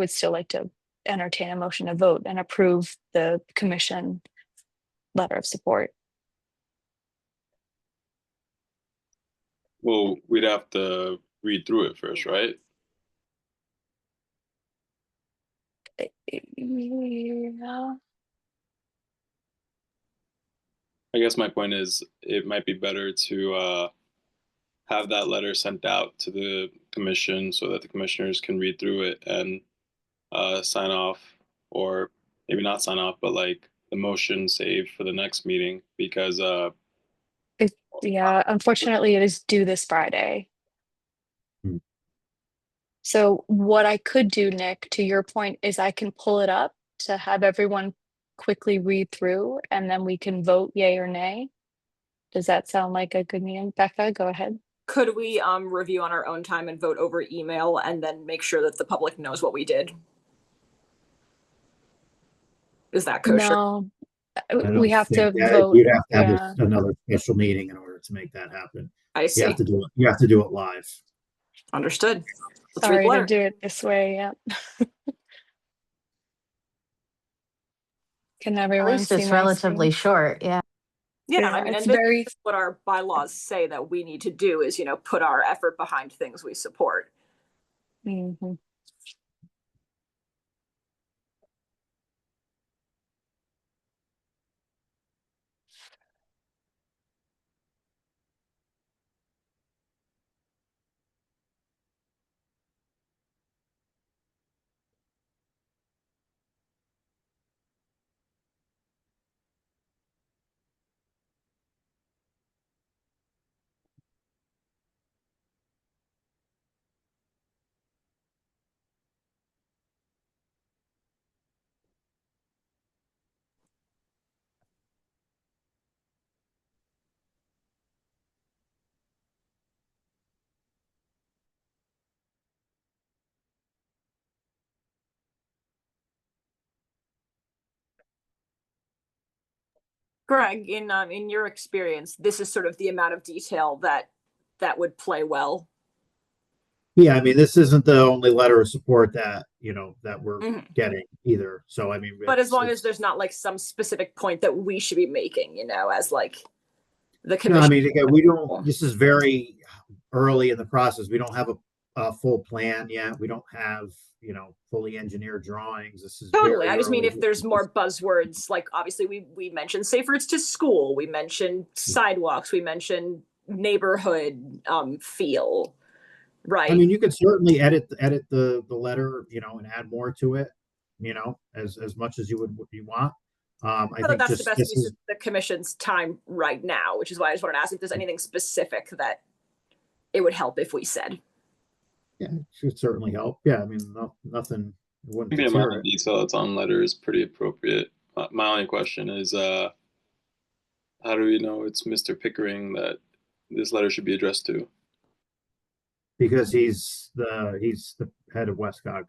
still like to entertain a motion to vote and approve the commission letter of support. Well, we'd have to read through it first, right? Yeah. I guess my point is it might be better to have that letter sent out to the commission so that the commissioners can read through it and sign off, or maybe not sign off, but like the motion saved for the next meeting, because Yeah, unfortunately, it is due this Friday. Hmm. So what I could do, Nick, to your point, is I can pull it up to have everyone quickly read through, and then we can vote yay or nay. Does that sound like a good meeting? Becca, go ahead. Could we review on our own time and vote over email and then make sure that the public knows what we did? Is that kosher? No, I don't we have to think that- vote. You'd have to have Yeah, another special meeting in order to make that happen. I You see. have to do it. You have to do it live. Understood. Let's read sorry the to letter. do it this way. Yeah. Can At everyone least see it's my relatively screen? short. Yeah. Yeah, Yeah, I mean, it's and this very is what our bylaws say that we need to do is, put our effort behind things we support. Mhm. Greg, in your experience, this is sort of the amount of detail that would play well. Yeah, I mean, this isn't the only letter of support that that we're Mhm. getting either. So I mean, But as long it's- as there's not like some specific point that we should be making, as like the no, commission. I mean, again, we don't. This is very early in the process. We don't have a full plan yet. We don't have fully engineered drawings. This is Totally. very I just mean early. if there's more buzzwords, like obviously we mentioned safe routes to school, we mentioned sidewalks, we mentioned neighborhood feel, right? I mean, you could certainly edit the letter, and add more to it, as much as you want. I But think that's just the best this use is of the commission's time right now, which is why I just wanted to ask if there's anything specific that it would help if we said. yeah, it should certainly help. Yeah, I mean, nothing. I Wouldn't think the deter amount of it. detail that's on letter is pretty appropriate. My only question is, how do we know it's Mr. Pickering that this letter should be addressed to? Because he's the head of Westcog.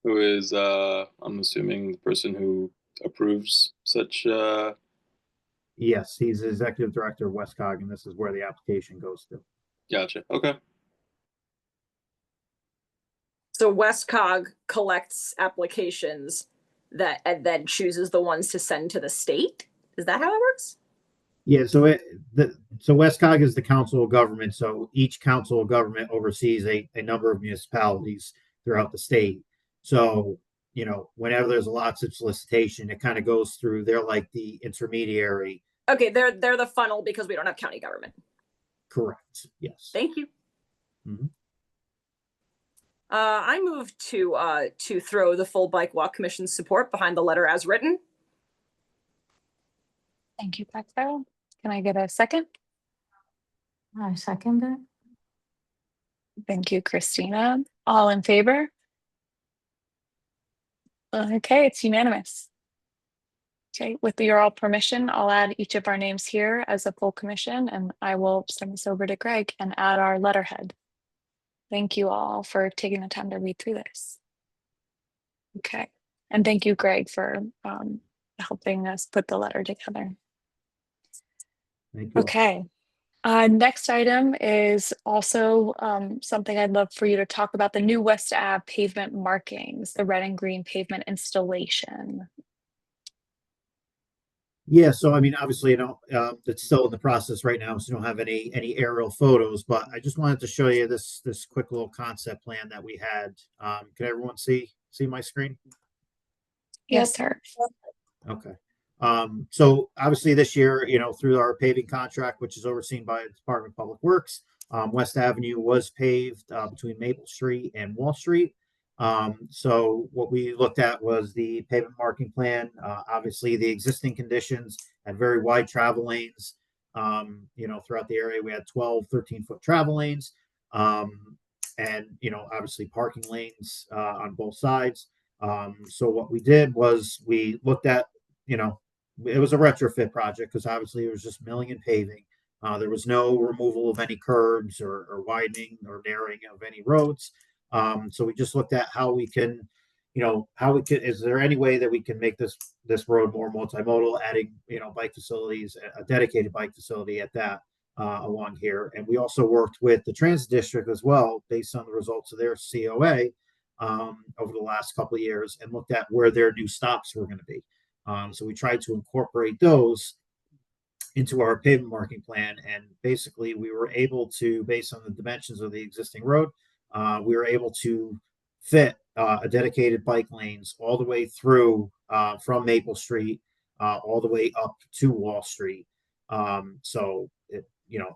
Who is, I'm assuming, the person who approves such, Yes, he's the executive director of Westcog, and this is where the application goes to. gotcha. Okay. So Westcog collects applications that and then chooses the ones to send to the state. Is that how it works? Yeah, so Westcog is the council of government. So each council of government oversees a number of municipalities throughout the state. So, whenever there's a lots of solicitation, it kind of goes through. They're like the intermediary. Okay, they're the funnel because we don't have county government. Correct. Yes. Thank you. Mhm. I move to throw the full Bike Walk Commission's support behind the letter as written. Thank you, Becca. Can I get a second? I second it. Thank you, Christina. All in favor? Okay, it's unanimous. Okay, with your all permission, I'll add each of our names here as a full commission, and I will send this over to Greg and add our letterhead. Thank you all for taking the time to read through this. Okay, and thank you, Greg, for helping us put the letter together. Thank you. Okay. Next item is also something I'd love for you to talk about, the new West Ave pavement markings, the red and green pavement installation. Yeah, so I mean, obviously, it's still in the process right now, so you don't have any aerial photos, but I just wanted to show you this quick little concept plan that we had. Can everyone see my screen? Yes, sir. Okay. So obviously this year, through our paving contract, which is overseen by the Department of Public Works, West Avenue was paved between Maple Street and Wall Street. So what we looked at was the pavement marking plan. Obviously the existing conditions had very wide travel lanes. Throughout the area, we had 12, 13-foot travel lanes. And, obviously parking lanes on both sides. So what we did was we looked at, it was a retrofit project because obviously it was just milling and paving. There was no removal of any curbs or widening or narrowing of any roads. So we just looked at how we can, is there any way that we can make this road more multimodal, adding, bike facilities, a dedicated bike facility at that along here. And we also worked with the transit district as well, based on the results of their COA over the last couple of years, and looked at where their new stops were going to be. So we tried to incorporate those into our pavement marking plan. And basically we were able to, based on the dimensions of the existing road, we were able to fit a dedicated bike lanes all the way through from Maple Street, all the way up to Wall Street. So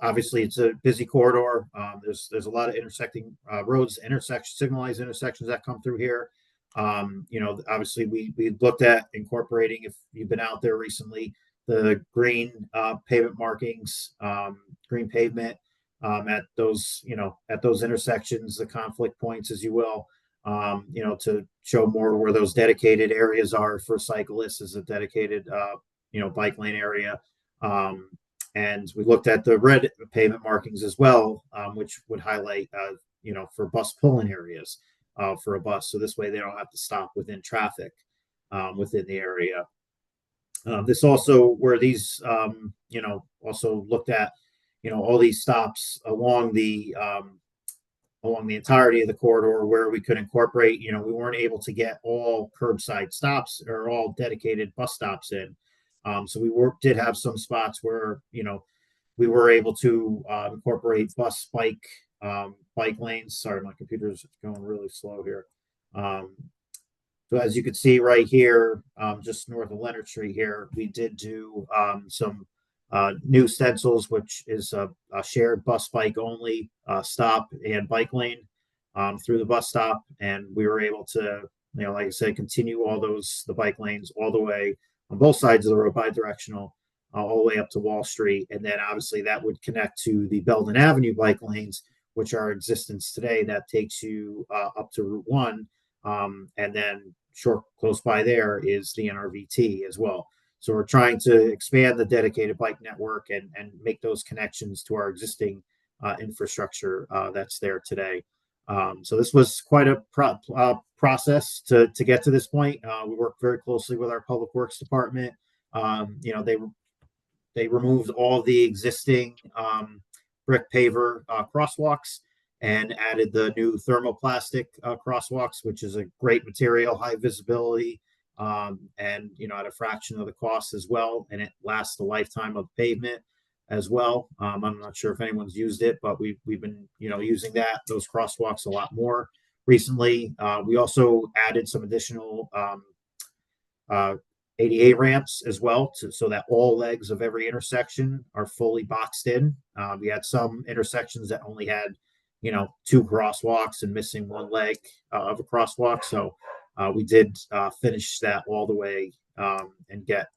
obviously it's a busy corridor. There's a lot of intersecting roads, signalized intersections that come through here. Obviously we looked at incorporating, if you've been out there recently, the green pavement markings, green pavement at those intersections, the conflict points, as you will, to show more where those dedicated areas are for cyclists, as a dedicated, bike lane area. And we looked at the red pavement markings as well, which would highlight, for bus pulling areas for a bus. So this way they don't have to stop within traffic within the area. This also, where these, also looked at, all these stops along the entirety of the corridor where we could incorporate, we weren't able to get all curbside stops or all dedicated bus stops in. So we did have some spots where, we were able to incorporate bus bike lanes. Sorry, my computer's going really slow here. So as you can see right here, just north of Leonard Street here, we did do some new stencils, which is a shared bus bike only stop and bike lane through the bus stop. And we were able to, like I said, continue the bike lanes all the way on both sides of the road, bi-directional, all the way up to Wall Street. And then obviously that would connect to the Belden Avenue bike lanes, which are in existence today. That takes you up to Route 1. And then close by there is the NRVT as well. So we're trying to expand the dedicated bike network and make those connections to our existing infrastructure that's there today. So this was quite a process to get to this point. We worked very closely with our Public Works Department. They removed all the existing brick paver crosswalks and added the new thermoplastic crosswalks, which is a great material, high visibility, and at a fraction of the cost as well. And it lasts the lifetime of pavement as well. I'm not sure if anyone's used it, but we've been using those crosswalks a lot more recently. We also added some additional ADA ramps as well, so that all legs of every intersection are fully boxed in. We had some intersections that only had 2 crosswalks and missing 1 leg of a crosswalk. So we did finish that all the way and get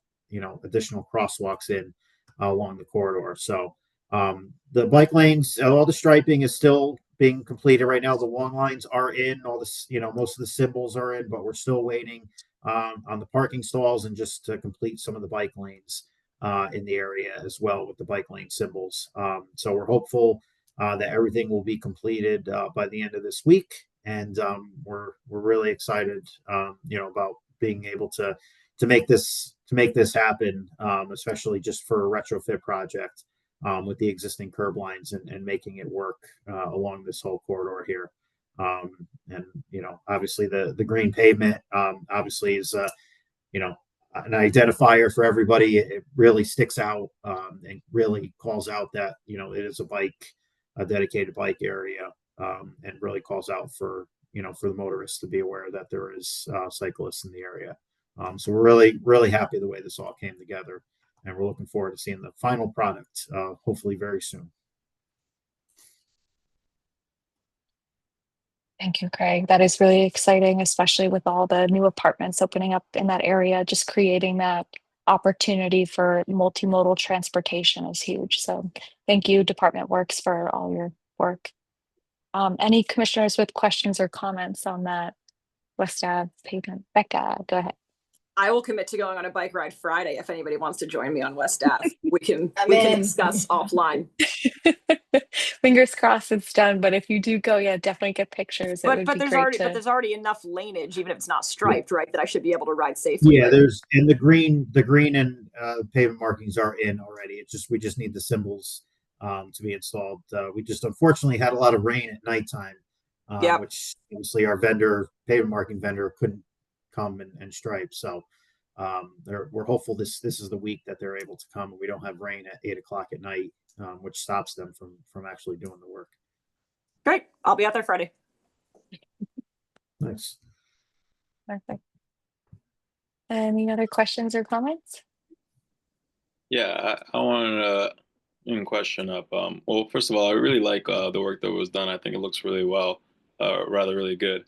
additional crosswalks in along the corridor. So The bike lanes, all the striping is still being completed right now. The long lines are in, all this, most of the symbols are in, but we're still waiting on the parking stalls and just to complete some of the bike lanes in the area as well with the bike lane symbols. So we're hopeful that everything will be completed by the end of this week, and we're really excited, about being able to make this happen, especially just for a retrofit project with the existing curb lines and making it work along this whole corridor here. And obviously the green pavement obviously is an identifier for everybody. It really sticks out and really calls out that it is a dedicated bike area, and really calls out for for the motorists to be aware that there is cyclists in the area. So we're really happy the way this all came together, and we're looking forward to seeing the final product hopefully very soon. Thank you, Craig. That is really exciting, especially with all the new apartments opening up in that area. Just creating that opportunity for multimodal transportation is huge. So thank you, Department Works, for all your work. Any commissioners with questions or comments on that West Ave pavement? Becca, go ahead. I will commit to going on a bike ride Friday if anybody wants to join me on West Ave. We can discuss offline. Fingers crossed it's done, but if you do go, yeah, definitely get pictures. But there's already enough laneage, even if it's not striped, right, that I should be able to ride safely. Yeah, there's the green and pavement markings are in already. It's just we just need the symbols to be installed. We just unfortunately had a lot of rain at nighttime, which obviously our pavement marking vendor couldn't come and stripe. So we're hopeful this is the week that they're able to come and we don't have rain at 8 o'clock at night, which stops them from actually doing the work. Great. I'll be out there Friday. Nice. Perfect. Any other questions or comments? Yeah, I wanted to question up. Well, first of all, I really like the work that was done. I think it looks really well, really good.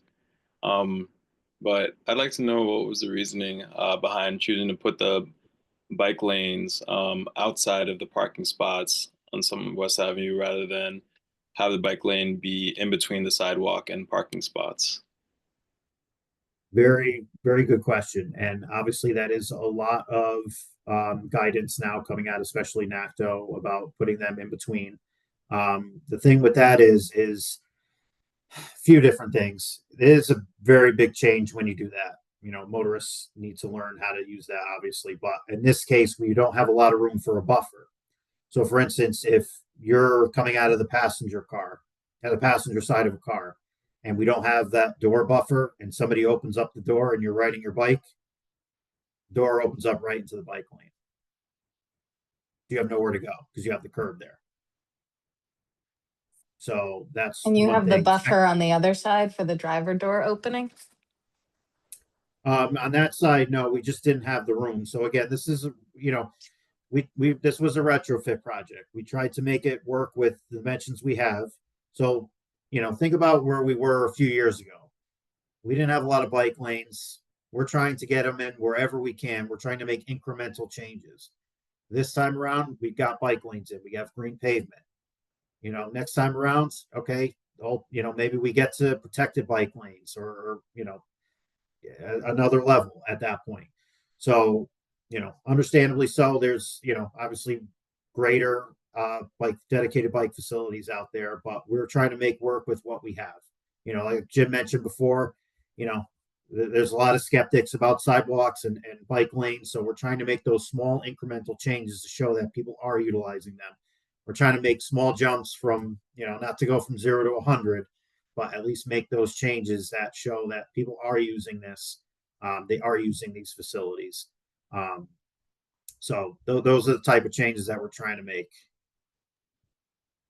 But I'd like to know what was the reasoning behind choosing to put the bike lanes outside of the parking spots on some West Avenue rather than have the bike lane be in between the sidewalk and parking spots. Very, very good question. And obviously that is a lot of guidance now coming out, especially NACTO, about putting them in between. The thing with that is a few different things. It is a very big change when you do that. Motorists need to learn how to use that, obviously. But in this case, we don't have a lot of room for a buffer. So for instance, if you're coming out of the passenger side of a car, and we don't have that door buffer, and somebody opens up the door and you're riding your bike, door opens up right into the bike lane. You have nowhere to go because you have the curb there. So that's. And you have the buffer on the other side for the driver door opening? On that side, no, we just didn't have the room. So again, this is, this was a retrofit project. We tried to make it work with the dimensions we have. So, think about where we were a few years ago. We didn't have a lot of bike lanes. We're trying to get them in wherever we can. We're trying to make incremental changes. This time around, we've got bike lanes in. We have green pavement. Next time around, okay, maybe we get to protected bike lanes or another level at that point. So, understandably so, there's, obviously greater dedicated bike facilities out there, but we're trying to make work with what we have. Like Jim mentioned before, there's a lot of skeptics about sidewalks and bike lanes. So we're trying to make those small incremental changes to show that people are utilizing them. We're trying to make small jumps from, not to go from 0 to 100, but at least make those changes that show that people are using this. They are using these facilities. So those are the type of changes that we're trying to make.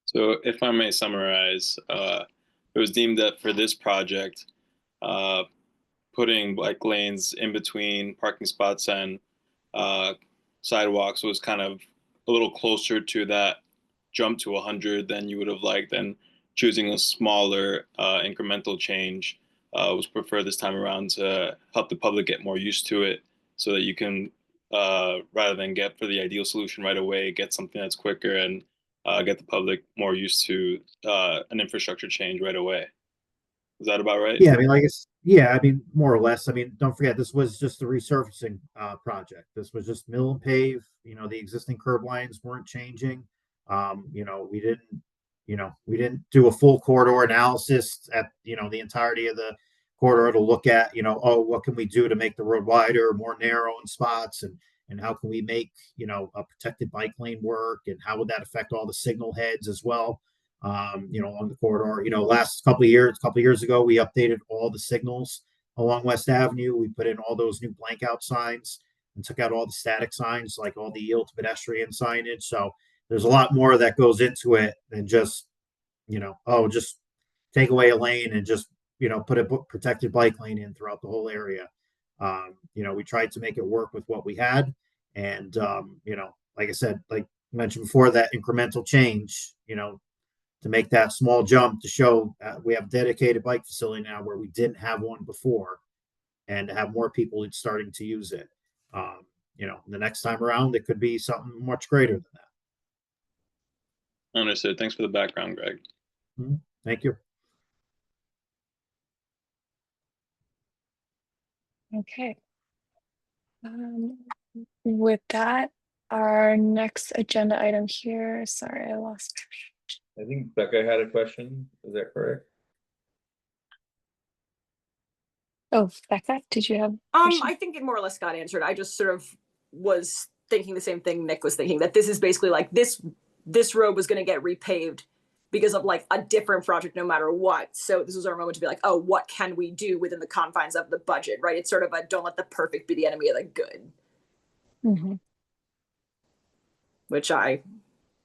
So if I may summarize, it was deemed that for this project, putting bike lanes in between parking spots and sidewalks was kind of a little closer to that jump to 100 than you would have liked, and choosing a smaller incremental change was preferred this time around to help the public get more used to it, so that you can, rather than get for the ideal solution right away, get something that's quicker and get the public more used to an infrastructure change right away. Is that about right? Yeah, I mean, like it's yeah, I mean, more or less. I mean, don't forget this was just a resurfacing project. This was just mill and pave. You know, the existing curb lines weren't changing. You know, we didn't do a full corridor analysis at the entirety of the corridor to look at oh, what can we do to make the road wider, more narrow in spots, and how can we make a protected bike lane work, and how would that affect all the signal heads as well. Along the corridor. Last couple of years ago, we updated all the signals along West Avenue. We put in all those new blank out signs and took out all the static signs, like all the yield to pedestrian signage. So there's a lot more that goes into it than just, just take away a lane and just, put a protected bike lane in throughout the whole area. We tried to make it work with what we had. And, like I said, like I mentioned before, that incremental change, to make that small jump to show we have a dedicated bike facility now where we didn't have one before, and to have more people starting to use it. The next time around, it could be something much greater than that. Understood. Thanks for the background, Greg. Thank you. Okay. With that, our next agenda item here. Sorry, I lost. I think Becca had a question. Is that correct? Oh, Becca, did you have? a question? I think it more or less got answered. I just sort of was thinking the same thing Nick was thinking, that this is basically like this road was going to get repaved because of like a different project no matter what. So this was our moment to be like, oh, what can we do within the confines of the budget, right? It's sort of a don't let the perfect be the enemy of the good. Mm-hmm. Which I'm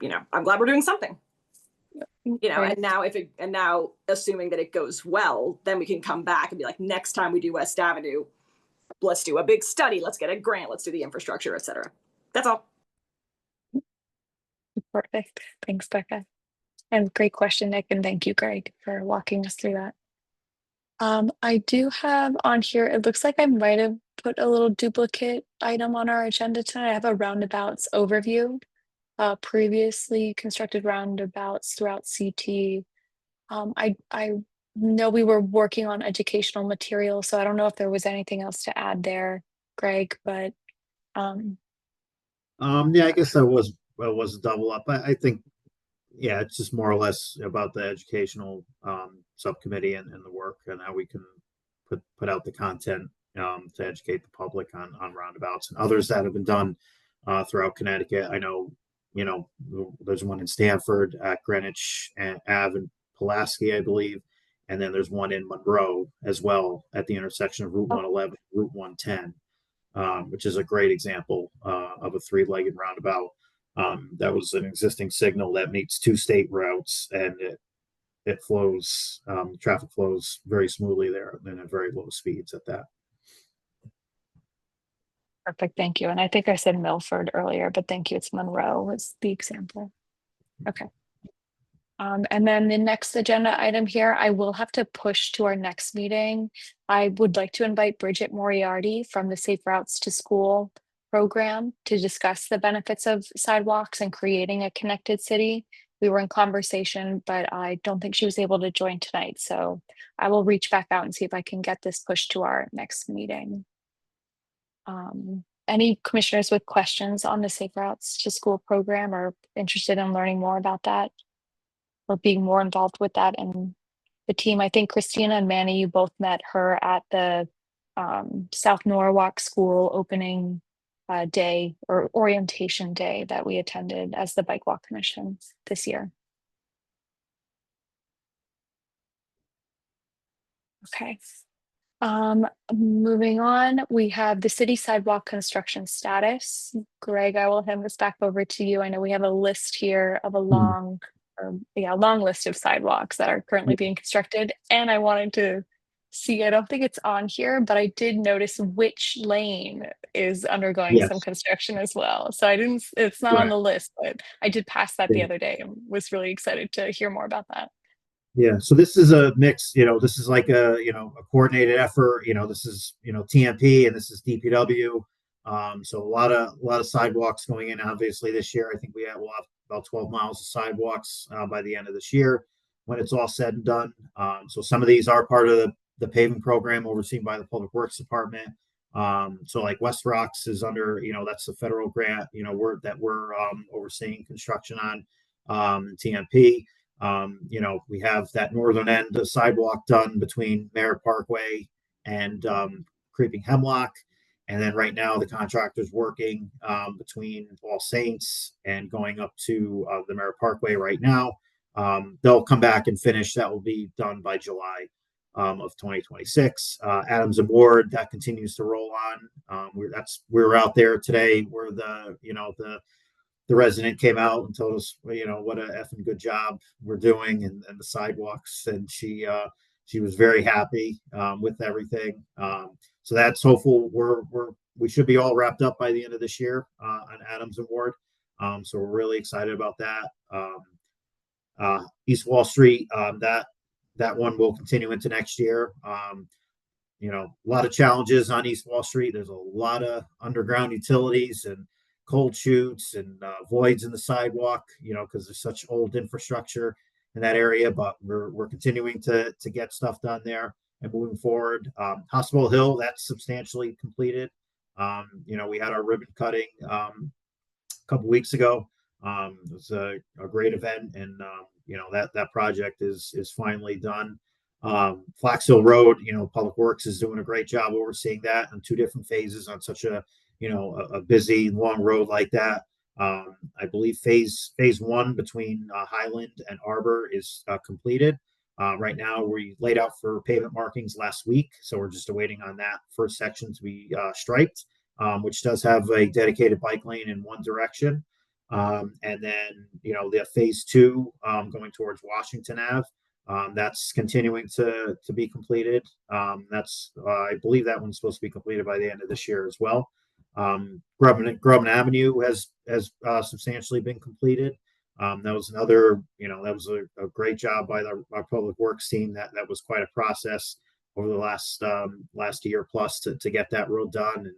glad we're doing something. Right. And now assuming that it goes well, then we can come back and be like, next time we do West Avenue, let's do a big study, let's get a grant, let's do the infrastructure, etc. That's all. Perfect. Thanks, Becca. And great question, Nick, and thank you, Greg, for walking us through that. I do have on here, it looks like I might have put a little duplicate item on our agenda tonight. I have a roundabouts overview. Previously constructed roundabouts throughout CT. I know we were working on educational material, so I don't know if there was anything else to add there, Greg, but I guess that was a double up. I think it's just more or less about the educational subcommittee and the work, and how we can put out the content to educate the public on roundabouts and others that have been done throughout Connecticut. I know there's one in Stamford at Greenwich and Ave and Pulaski, I believe. And then there's one in Monroe as well at the intersection of Route 111, Route 110, which is a great example of a three-legged roundabout. That was an existing signal that meets two state routes, and it flows, traffic flows very smoothly there and at very low speeds at that. perfect, thank you. And I think I said Milford earlier, but thank you. It's Monroe was the example. Okay. And then the next agenda item here, I will have to push to our next meeting. I would like to invite Bridget Moriarty from the Safe Routes to School program to discuss the benefits of sidewalks and creating a connected city. We were in conversation, but I don't think she was able to join tonight. So I will reach back out and see if I can get this pushed to our next meeting. Any commissioners with questions on the Safe Routes to School program or interested in learning more about that or being more involved with that and the team? I think Christina and Manny, you both met her at the South Norwalk School opening day or orientation day that we attended as the Bike Walk Commission this year. Okay. Moving on, we have the city sidewalk construction status. Greg, I will hand this back over to you. I know we have a list here of a long list of sidewalks that are currently being constructed. And I wanted to see, I don't think it's on here, but I did notice which lane is undergoing some construction as well. So it's not on the list, but I did pass that the other day and was really excited to hear more about that. Yeah, so this is a mix, this is like a coordinated effort, this is, TMP and this is DPW. So a lot of sidewalks going in, obviously this year. I think we'll have about 12 miles of sidewalks by the end of this year when it's all said and done. So some of these are part of the paving program overseen by the Public Works Department. So like West Rocks is under, that's the federal grant, we're overseeing construction on TMP. We have that northern end of sidewalk done between Merritt Parkway and Creeping Hemlock. And then right now the contractor's working between All Saints and going up to the Merritt Parkway right now. They'll come back and finish. That will be done by July of 2026. Adams and Ward, that continues to roll on. We're out there today where the resident came out and told us, what a effing good job we're doing and the sidewalks. And she was very happy with everything. So that's hopeful. We should be all wrapped up by the end of this year on Adams and Ward. So we're really excited about that. East Wall Street, that one will continue into next year. A lot of challenges on East Wall Street. There's a lot of underground utilities and cold chutes and voids in the sidewalk, because there's such old infrastructure in that area, but we're continuing to get stuff done there and moving forward. Hospital Hill, that's substantially completed. We had our ribbon cutting a couple weeks ago. It was a great event, and that project is finally done. Flax Hill Road, Public Works is doing a great job overseeing that in 2 different phases on such a busy long road like that. I believe phase 1 between Highland and Arbor is completed. Right now we laid out for pavement markings last week, so we're just awaiting on that first section to be striped, which does have a dedicated bike lane in one direction. And then, the phase 2 going towards Washington Ave, that's continuing to be completed. I believe that one's supposed to be completed by the end of this year as well. Grubman Avenue has substantially been completed. That was another, that was a great job by our Public Works team. That was quite a process over the last year plus to get that road done,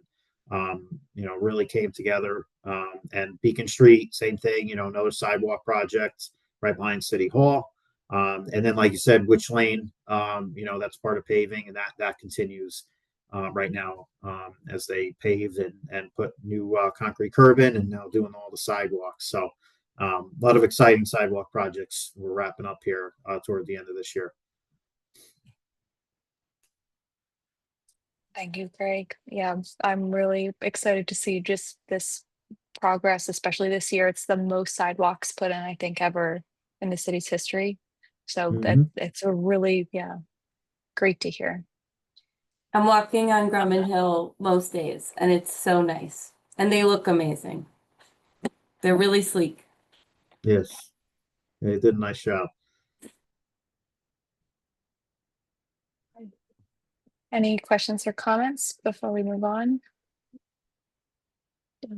and really came together. And Beacon Street, same thing, another sidewalk project right behind City Hall. And then, like you said, Witch Lane, that's part of paving, and that continues right now as they paved and put new concrete curb in, and now doing all the sidewalks. So a lot of exciting sidewalk projects we're wrapping up here toward the end of this year. Thank you, Greg. Yeah, I'm really excited to see just this progress, especially this year. It's the most sidewalks put in, I think, ever in the city's history. So it's a really, great to hear. I'm walking on Grumman Hill most days, and it's so nice. And they look amazing. They're really sleek. Yes, they did a nice job. Any questions or comments before we move on?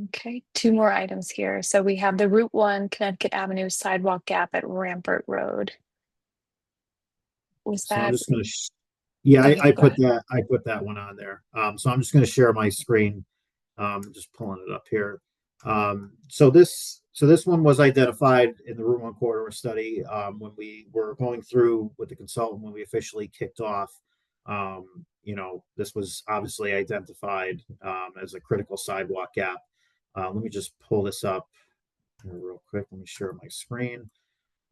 Okay, 2 more items here. So we have the Route 1 Connecticut Avenue sidewalk gap at Rampart Road. Was So I'm that? just going to, Okay, I go put that one on there. So I'm just going to share my screen. Just pulling it up here. So this one was identified in the Route 1 corridor study when we were going through with the consultant when we officially kicked off. This was obviously identified as a critical sidewalk gap. Let me just pull this up here real quick. Let me share my screen.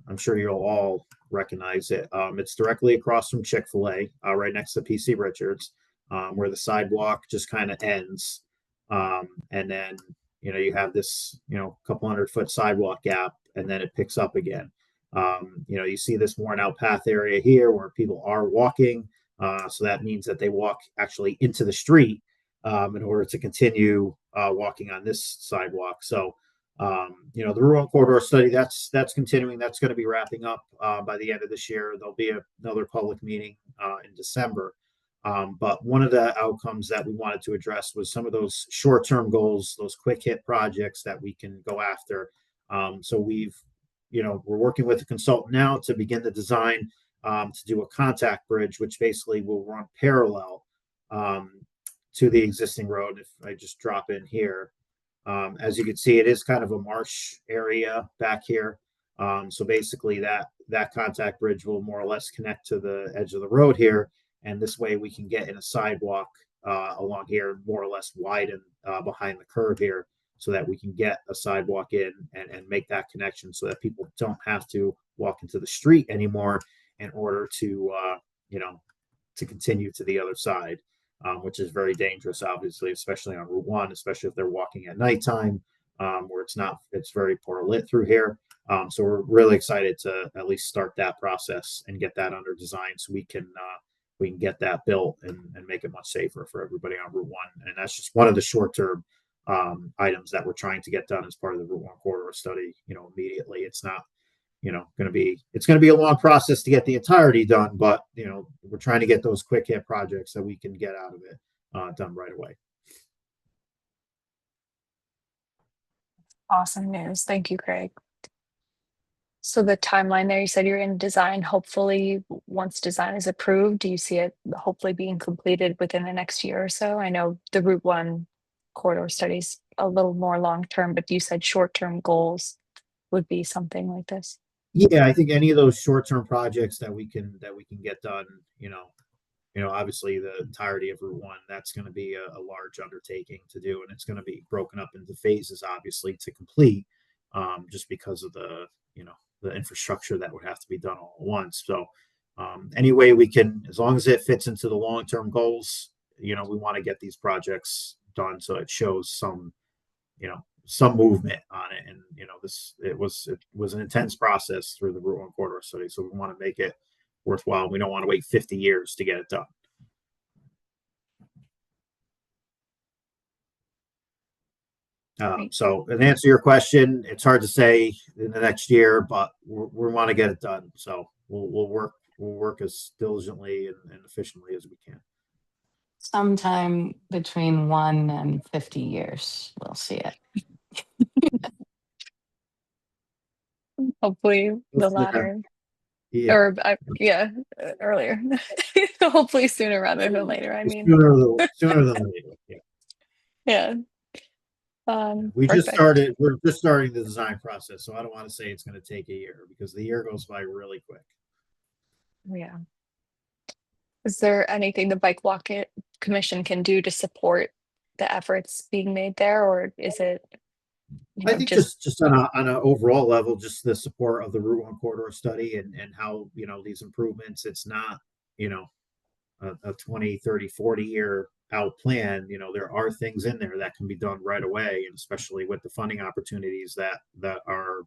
I'm sure you'll all recognize it. It's directly across from Chick-fil-A, right next to PC Richards, where the sidewalk just kind of ends. And then, you have this, couple 100-foot sidewalk gap, and then it picks up again. You see this worn out path area here where people are walking. So that means that they walk actually into the street in order to continue walking on this sidewalk. So, the Route 1 corridor study, that's continuing. That's going to be wrapping up by the end of this year. There'll be another public meeting in December. But one of the outcomes that we wanted to address was some of those short-term goals, those quick hit projects that we can go after. So we're working with a consultant now to begin the design to do a contact bridge, which basically will run parallel to the existing road. If I just drop in here, As you can see, it is kind of a marsh area back here. So basically that contact bridge will more or less connect to the edge of the road here. And this way we can get in a sidewalk along here, more or less widen behind the curve here, so that we can get a sidewalk in and make that connection so that people don't have to walk into the street anymore in order to, to continue to the other side, which is very dangerous, obviously, especially on Route 1, especially if they're walking at nighttime, where it's very poor lit through here. So we're really excited to at least start that process and get that under design so we can get that built and make it much safer for everybody on Route 1. And that's just one of the short-term items that we're trying to get done as part of the Route 1 corridor study, immediately. It's not, it's going to be a long process to get the entirety done, but, we're trying to get those quick hit projects that we can get out of it done right away. Awesome news. Thank you, Craig. So the timeline there, you said you're in design. Hopefully, once design is approved, do you see it hopefully being completed within the next year or so? I know the Route 1 corridor study's a little more long-term, but you said short-term goals would be something like this. Yeah, I think any of those short-term projects that we can get done, obviously the entirety of Route 1, that's going to be a large undertaking to do, and it's going to be broken up into phases, obviously, to complete, just because of the infrastructure that would have to be done all at once. So any way we can, as long as it fits into the long-term goals, we want to get these projects done so it shows some movement on it. And it was an intense process through the Route 1 corridor study, so we want to make it worthwhile. We don't want to wait 50 years to get it done. So, in answer to your question, it's hard to say in the next year, but we want to get it done. So we'll work as diligently and efficiently as we can. Sometime between 1 and 50 years, we'll see it. Hopefully the latter. Yeah. Or earlier. Hopefully sooner rather than later. I mean, sooner than later. Yeah. We're just starting the design process, so I don't want to say it's going to take a year, because the year goes by really quick. Yeah. Is there anything the Bike Walk Commission can do to support the efforts being made there, or is it? I think just on an overall level, just the support of the Route 1 corridor study and how these improvements. It's not a 20, 30, 40 year out plan. There are things in there that can be done right away, and especially with the funding opportunities that are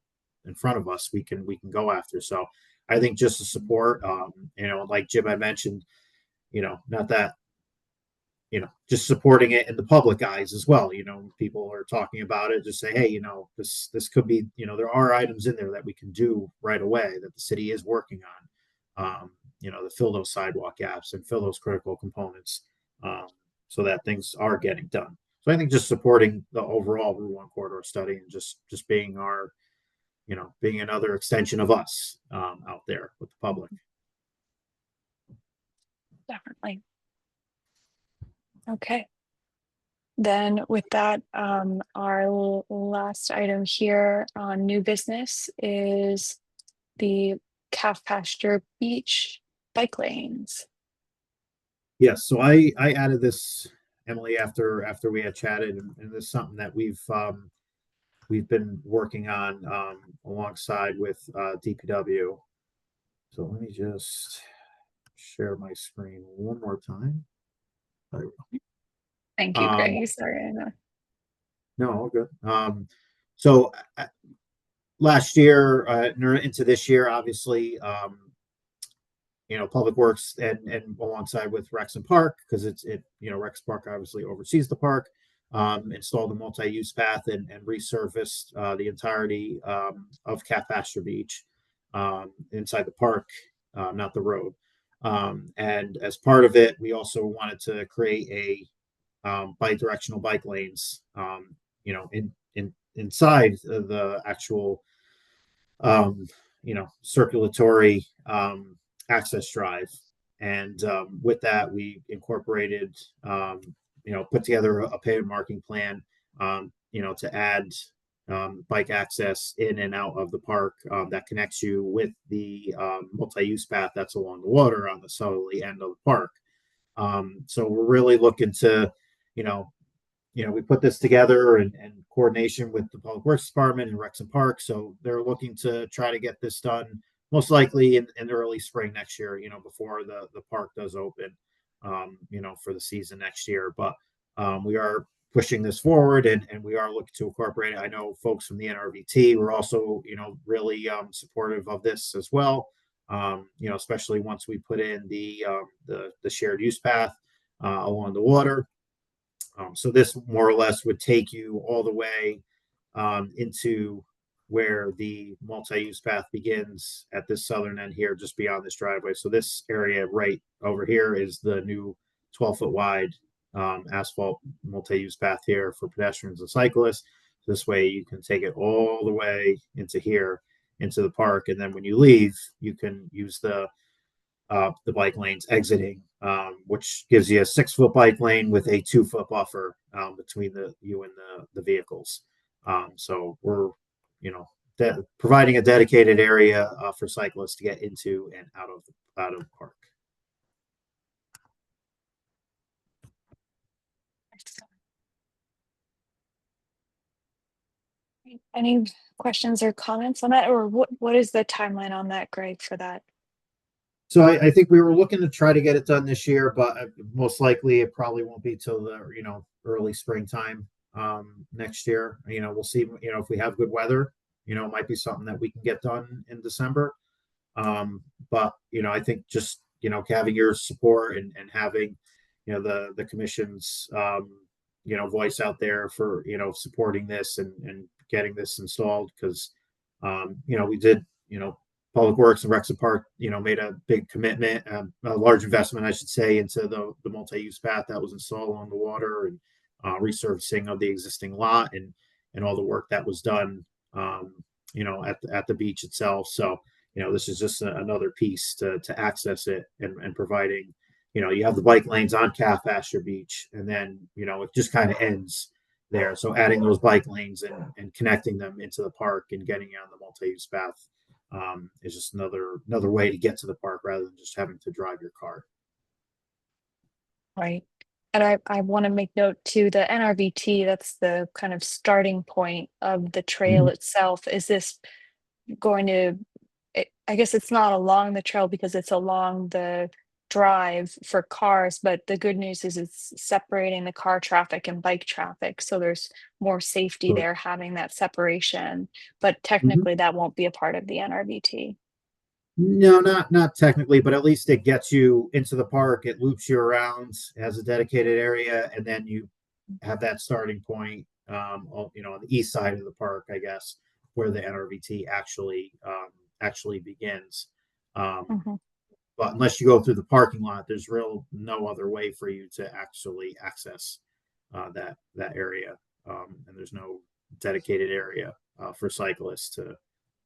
in front of us, we can go after. So I think just the support, like Jim had mentioned, not that, just supporting it in the public eyes as well. People are talking about it, just say, hey, this could be, there are items in there that we can do right away that the city is working on, to fill those sidewalk gaps and fill those critical components, so that things are getting done. So I think just supporting the overall Route 1 corridor study and just being our, being another extension of us out there with the public. Definitely. Okay. Then with that, our last item here on new business is the Calf Pasture Beach bike lanes. Yes, so I added this, Emily, after we had chatted, and this is something that we've been working on alongside with DPW. So let me just share my screen one more time. Thank you, Greg. Sorry, I know. No, all good. So last year, into this year, obviously, Public Works and alongside with Rex and Park, because Rex Park obviously oversees the park, installed a multi-use path and resurfaced the entirety of Calf Pasture Beach inside the park, not the road. And as part of it, we also wanted to create a bi-directional bike lanes, inside the actual, circulatory access drive. And with that, we incorporated, put together a pavement marking plan to add bike access in and out of the park that connects you with the multi-use path that's along the water on the southerly end of the park. So we're really looking to, we put this together in coordination with the Public Works Department and Rex and Park. So they're looking to try to get this done most likely in early spring next year, before the park does open, for the season next year. But we are pushing this forward and we are looking to incorporate it. I know folks from the NRVT were also, really supportive of this as well. Especially once we put in the shared use path along the water. So this more or less would take you all the way into where the multi-use path begins at this southern end here, just beyond this driveway. So this area right over here is the new 12-foot wide asphalt multi-use path here for pedestrians and cyclists. This way you can take it all the way into here, into the park. And then when you leave, you can use the bike lanes exiting, which gives you a 6-foot bike lane with a 2-foot buffer between you and the vehicles. So we're, providing a dedicated area for cyclists to get into and out of the park. Any questions or comments on that, or what is the timeline on that, Greg, for that? So I think we were looking to try to get it done this year, but most likely it probably won't be till the early springtime next year. We'll see. If we have good weather, it might be something that we can get done in December. But I think just having your support and having the commission's voice out there for supporting this and getting this installed, because we did Public Works and Rex and Park, made a big commitment, a large investment, I should say, into the multi-use path that was installed along the water and resurfacing of the existing lot and all the work that was done, at the beach itself. So, this is just another piece to access it and providing, you have the bike lanes on Calf Astor Beach, and then, it just kind of ends there. So adding those bike lanes and connecting them into the park and getting on the multi-use path is just another way to get to the park rather than just having to drive your car. Right. And I want to make note too, the NRVT, that's the kind of starting point of the trail itself. Is this going to, I guess it's not along the trail because it's along the drive for cars, but the good news is it's separating the car traffic and bike traffic. So there's more safety Sure. there having that separation, but technically that won't be a part of the NRVT. No, not technically, but at least it gets you into the park. It loops you around, has a dedicated area, and then you have that starting point, on the east side of the park, I guess, where the NRVT actually begins. But unless you go through the parking lot, there's no other way for you to actually access that area, and there's no dedicated area for cyclists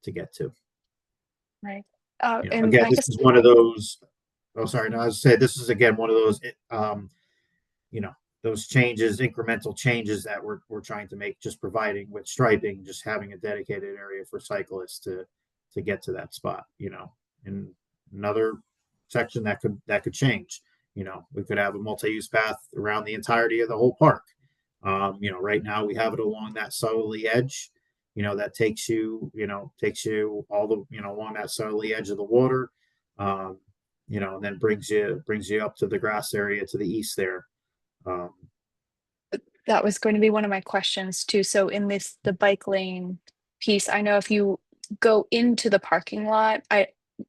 to get to. Right. And Again, I this guess is one of those. Oh, sorry. No, I was saying this is again one of those. Those changes, incremental changes that we're trying to make. Just providing with striping, just having a dedicated area for cyclists to get to that spot. In another section that could change. We could have a multi-use path around the entirety of the whole park. Right now we have it along that southerly edge. That takes you all the along that southerly edge of the water, and then brings you up to the grass area to the east there. that was going to be one of my questions too. So in the bike lane piece, I know if you go into the parking lot,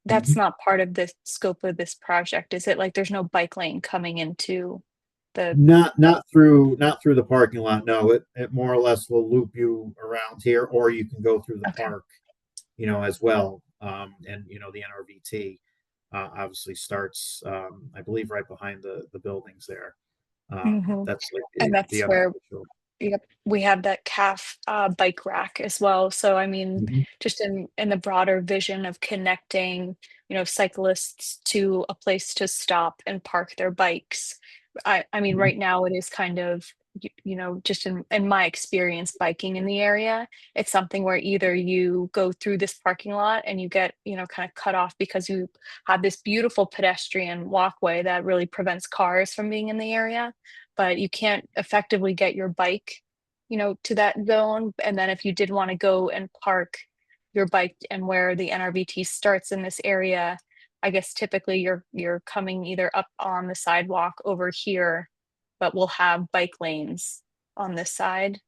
that's not part of the scope of this project, is it? Like there's no bike lane coming into the Not through the parking lot. No, it more or less will loop you around here, or you can go through the park, as well. And the NRVT obviously starts, I believe, right behind the buildings there. That's like and that's the where unofficial. Yep, we have that calf bike rack as well. So I mean, just in the broader vision of connecting, cyclists to a place to stop and park their bikes. I mean, right now it is kind of you know, just in my experience biking in the area, it's something where either you go through this parking lot and you get, you know, kind of cut off because you have this beautiful pedestrian walkway that really prevents cars from being in the area, but you can't effectively get your bike, you know, to that zone. And then if you did want to go and park your bike and where the NRVT starts in this area, I guess typically you're coming either up on the sidewalk over here, but we'll have bike lanes on this side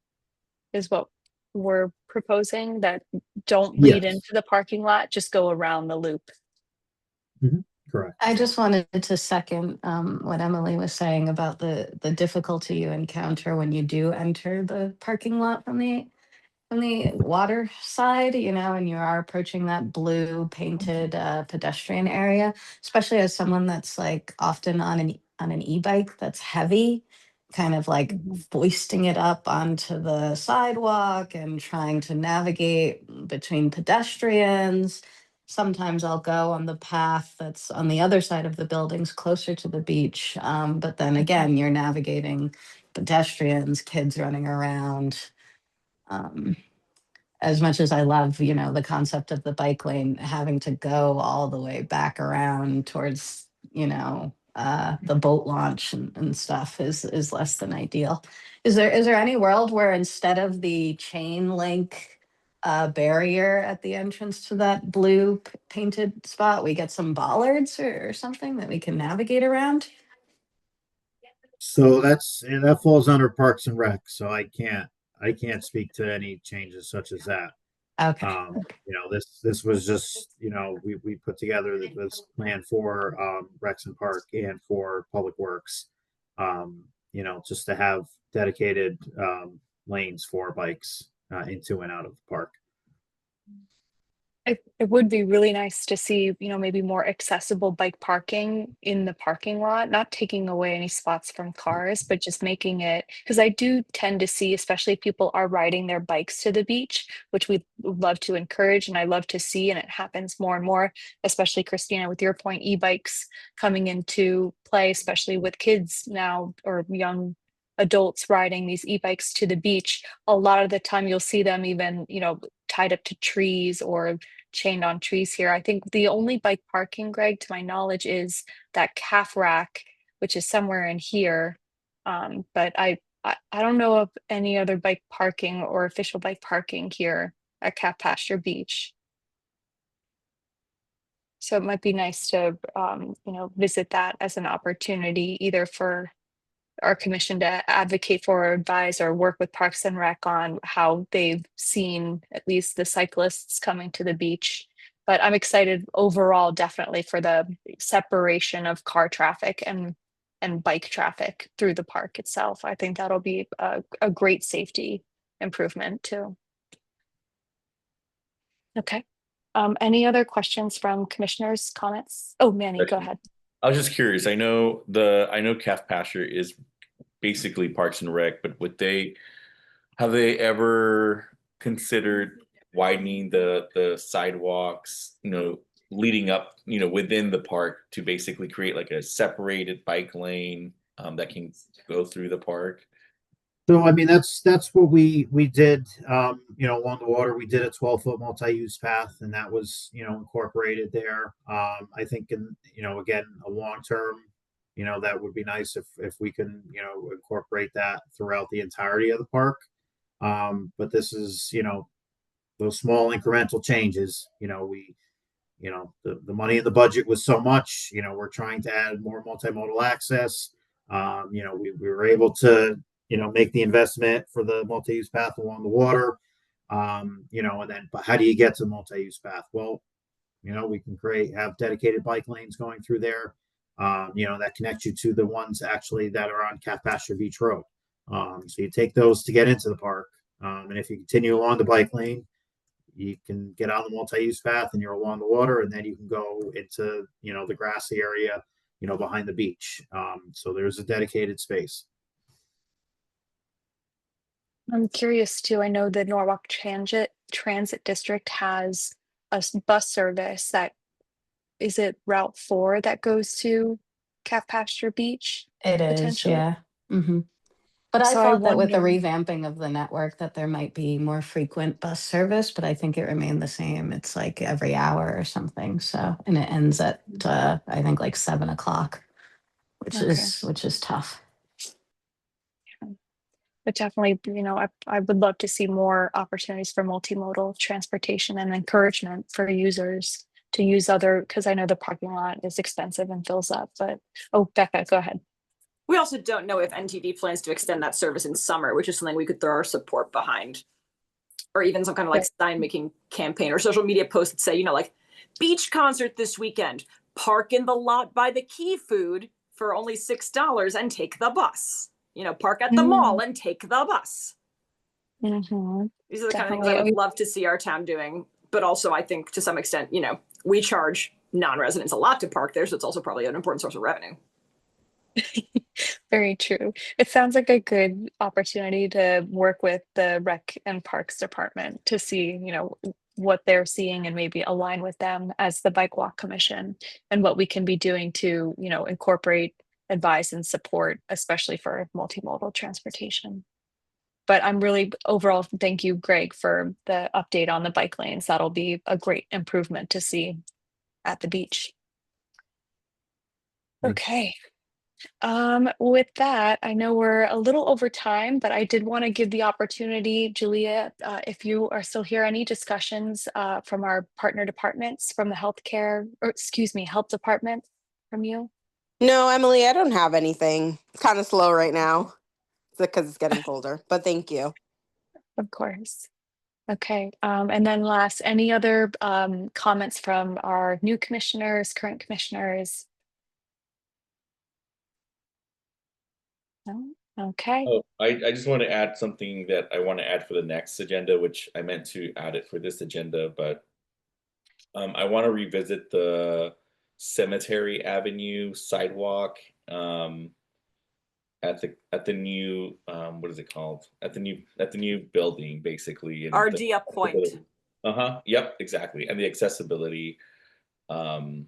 is what we're proposing that don't lead Yes. into the parking lot, just go around the loop. Correct. I just wanted to second what Emily was saying about the difficulty you encounter when you do enter the parking lot from the water side, you know, and you are approaching that blue painted pedestrian area, especially as someone that's like often on an e-bike that's heavy, kind of like foisting it up onto the sidewalk and trying to navigate between pedestrians. Sometimes I'll go on the path that's on the other side of the buildings closer to the beach. But then again, you're navigating pedestrians, kids running around. As much as I love, you know, the concept of the bike lane, having to go all the way back around towards, you know, the boat launch and stuff is less than ideal. Is there any world where instead of the chain link barrier at the entrance to that blue painted spot, we get some bollards or something that we can navigate around? So that falls under Parks and Rec. So I can't speak to any changes such as that. Okay. You know, this was just, you know, we put together this plan for Rex and Park and for Public Works. You know, just to have dedicated lanes for bikes into and out of the park. It would be really nice to see, you know, maybe more accessible bike parking in the parking lot, not taking away any spots from cars, but just making it, because I do tend to see, especially if people are riding their bikes to the beach, which we love to encourage and I love to see, and it happens more and more, especially Christina, with your point, e-bikes coming into play, especially with kids now or young adults riding these e-bikes to the beach. A lot of the time you'll see them even, you know, tied up to trees or chained on trees here. I think the only bike parking, Greg, to my knowledge, is that calf rack, which is somewhere in here. But I don't know of any other bike parking or official bike parking here at Calf Pasture Beach. So it might be nice to, you know, visit that as an opportunity, either for our commission to advocate for or advise or work with Parks and Rec on how they've seen at least the cyclists coming to the beach. But I'm excited overall, definitely for the separation of car traffic and bike traffic through the park itself. I think that'll be a great safety improvement too. Okay. Any other questions from commissioners, comments? Oh, Manny, go ahead. I was just curious. I know Calf Pasture is basically Parks and Rec, but have they ever considered widening the sidewalks, you know, leading up, you know, within the park to basically create like a separated bike lane that can go through the park? So I mean that's what we did. You know, along the water, we did a 12-foot multi-use path, and that was, you know, incorporated there. I think you know, again, a long term, you know, that would be nice if we can, you know, incorporate that throughout the entirety of the park. But this is, you know, those small incremental changes. You know, you know, the money in the budget was so much. You know, we're trying to add more multimodal access. You know, we were able to, you know, make the investment for the multi-use path along the water. You know, and then, but how do you get to the multi-use path? Well, you know, we can have dedicated bike lanes going through there, you know, that connect you to the ones actually that are on Calf Pasture Beach Road. So you take those to get into the park. And if you continue along the bike lane, you can get on the multi-use path and you're along the water, and then you can go into, you know, the grassy area, you know, behind the beach. So there's a dedicated space. I'm curious too. I know the Norwalk Transit District has a bus service that is it Route 4 that goes to Calf Pasture Beach? It is, Potentially. yeah. Mm-hmm. But I So I thought that with the wonder, revamping of the network that there might be more frequent bus service, but I think it remained the same. It's like every hour or something. So, and it ends at I think like 7 o'clock, okay. which is tough. But definitely, I would love to see more opportunities for multimodal transportation and encouragement for users to use other, because I know the parking lot is expensive and fills up, but, oh, Becca, go ahead. We also don't know if NTD plans to extend that service in summer, which is something we could throw our support behind. Or even some kind of like sign making campaign or social media post that say, like beach concert this weekend, park in the lot by the Key Food for only $6 and take the bus. Park at the mall and take the bus. Mm-hmm. These are the kind of things Definitely. I would love to see our town doing. But also, I think to some extent, we charge non-residents a lot to park there, so it's also probably an important source of revenue. Very true. It sounds like a good opportunity to work with the Rec and Parks Department to see, what they're seeing and maybe align with them as the Bike Walk Commission and what we can be doing to, incorporate advice and support, especially for multimodal transportation. But I'm really overall, thank you, Greg, for the update on the bike lanes. That'll be a great improvement to see at the beach. Okay. With that, I know we're a little over time, but I did want to give the opportunity, Julia, if you are still here, any discussions from our partner departments from the health department from you? No, Emily, I don't have anything. It's kind of slow right now because it's getting colder, but thank you. Of course. Okay. And then last, any other comments from our new commissioners, current commissioners? No? Okay. Oh, I just want to add something that I want to add for the next agenda, which I meant to add it for this agenda, but I want to revisit the Cemetery Avenue sidewalk at the new what is it called? At the new building, basically. And RD up point. Yep, exactly. And the accessibility. But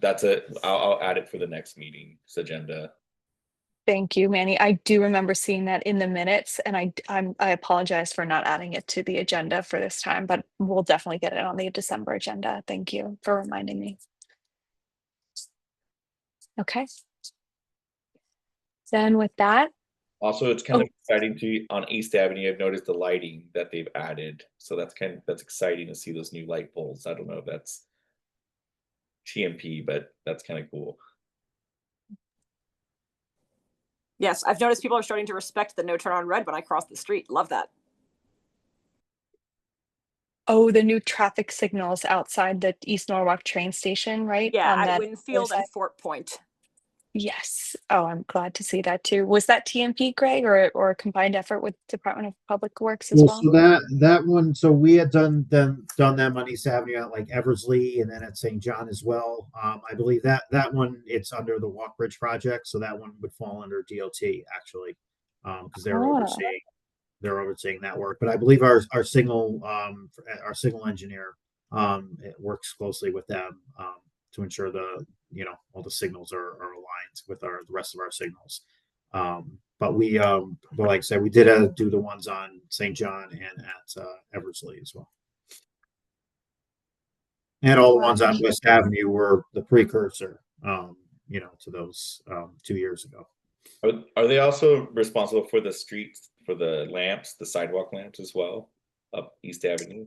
that's it. I'll add it for the next meeting's agenda. Thank you, Manny. I do remember seeing that in the minutes, and I apologize for not adding it to the agenda for this time, but we'll definitely get it on the December agenda. Thank you for reminding me. Okay. Then with that. Also, it's kind of exciting on East Avenue. I've noticed the lighting that they've added, so that's exciting to see those new light poles. I don't know if that's TMP, but that's kind of cool. Yes, I've noticed people are starting to respect the no turn on red when I cross the street. Love that. Oh, the new traffic signals outside the East Norwalk train station, right? Yeah, On at that Winfield and Fort Point. Yes. Oh, I'm glad to see that too. Was that TMP, Greg, or a combined effort with Department of Public Works as well? So that one, so we had done them on East Avenue at like Eversley and then at St. John as well. I believe that one, it's under the Walk Bridge project, so that one would fall under DOT actually, because they're overseeing that work. But I believe our signal engineer it works closely with them to ensure all the signals are aligned with the rest of our signals. But we but like I said, we did do the ones on St. John and at Eversley as well. And all the ones on West Avenue were the precursor to those 2 years ago. Are they also responsible for the streets, for the lamps, the sidewalk lamps as well, up East Avenue?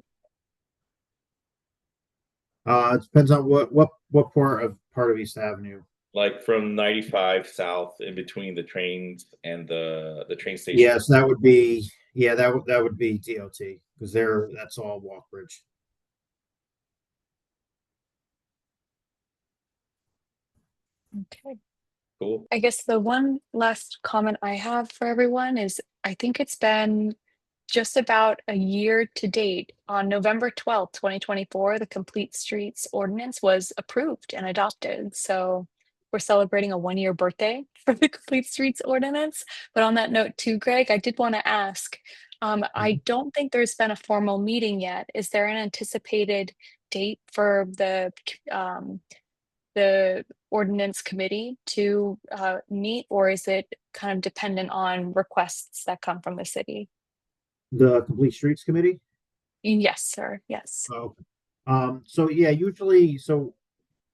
It depends on what part of East Avenue. Like from 95 south, in between the trains and the train station. Yes, that would be that would be DOT because that's all Walk Bridge. Okay. Cool. I guess the one last comment I have for everyone is I think it's been just about a year to date. On November 12th, 2024, the Complete Streets Ordinance was approved and adopted. So we're celebrating a 1-year birthday for the Complete Streets Ordinance. But on that note too, Greg, I did want to ask, I don't think there's been a formal meeting yet. Is there an anticipated date for the the ordinance committee to meet, or is it kind of dependent on requests that come from the city? The Complete Streets Committee? Yes, sir. Yes. Oh, so yeah, usually, so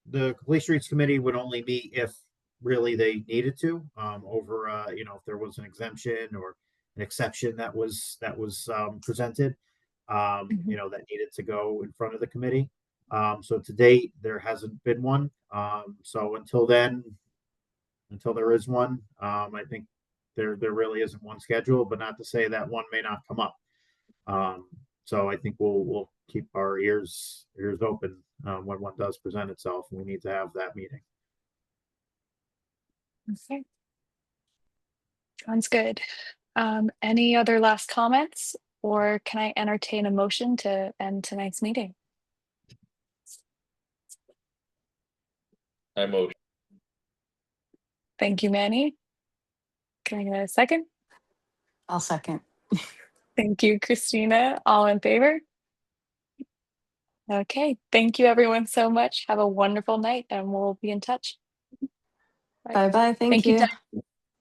the Complete Streets Committee would only meet if really they needed to, over, you know, if there was an exemption or an exception that was presented, Mhm. you know, that needed to go in front of the committee. So to date, there hasn't been one. So until then, until there is one, I think there really isn't one scheduled, but not to say that one may not come up. Um, so I think we'll keep our ears open when one does present itself, and we need to have that meeting. Okay. Sounds good. Any other last comments, or can I entertain a motion to end tonight's meeting? I motion. Thank you, Manny. Can I get a second? I'll second. Thank you, Christina. All in favor? Okay. Thank you, everyone, so much. Have a wonderful night, and we'll be in touch. Bye. Bye bye. Thank Thank you, you. Deb.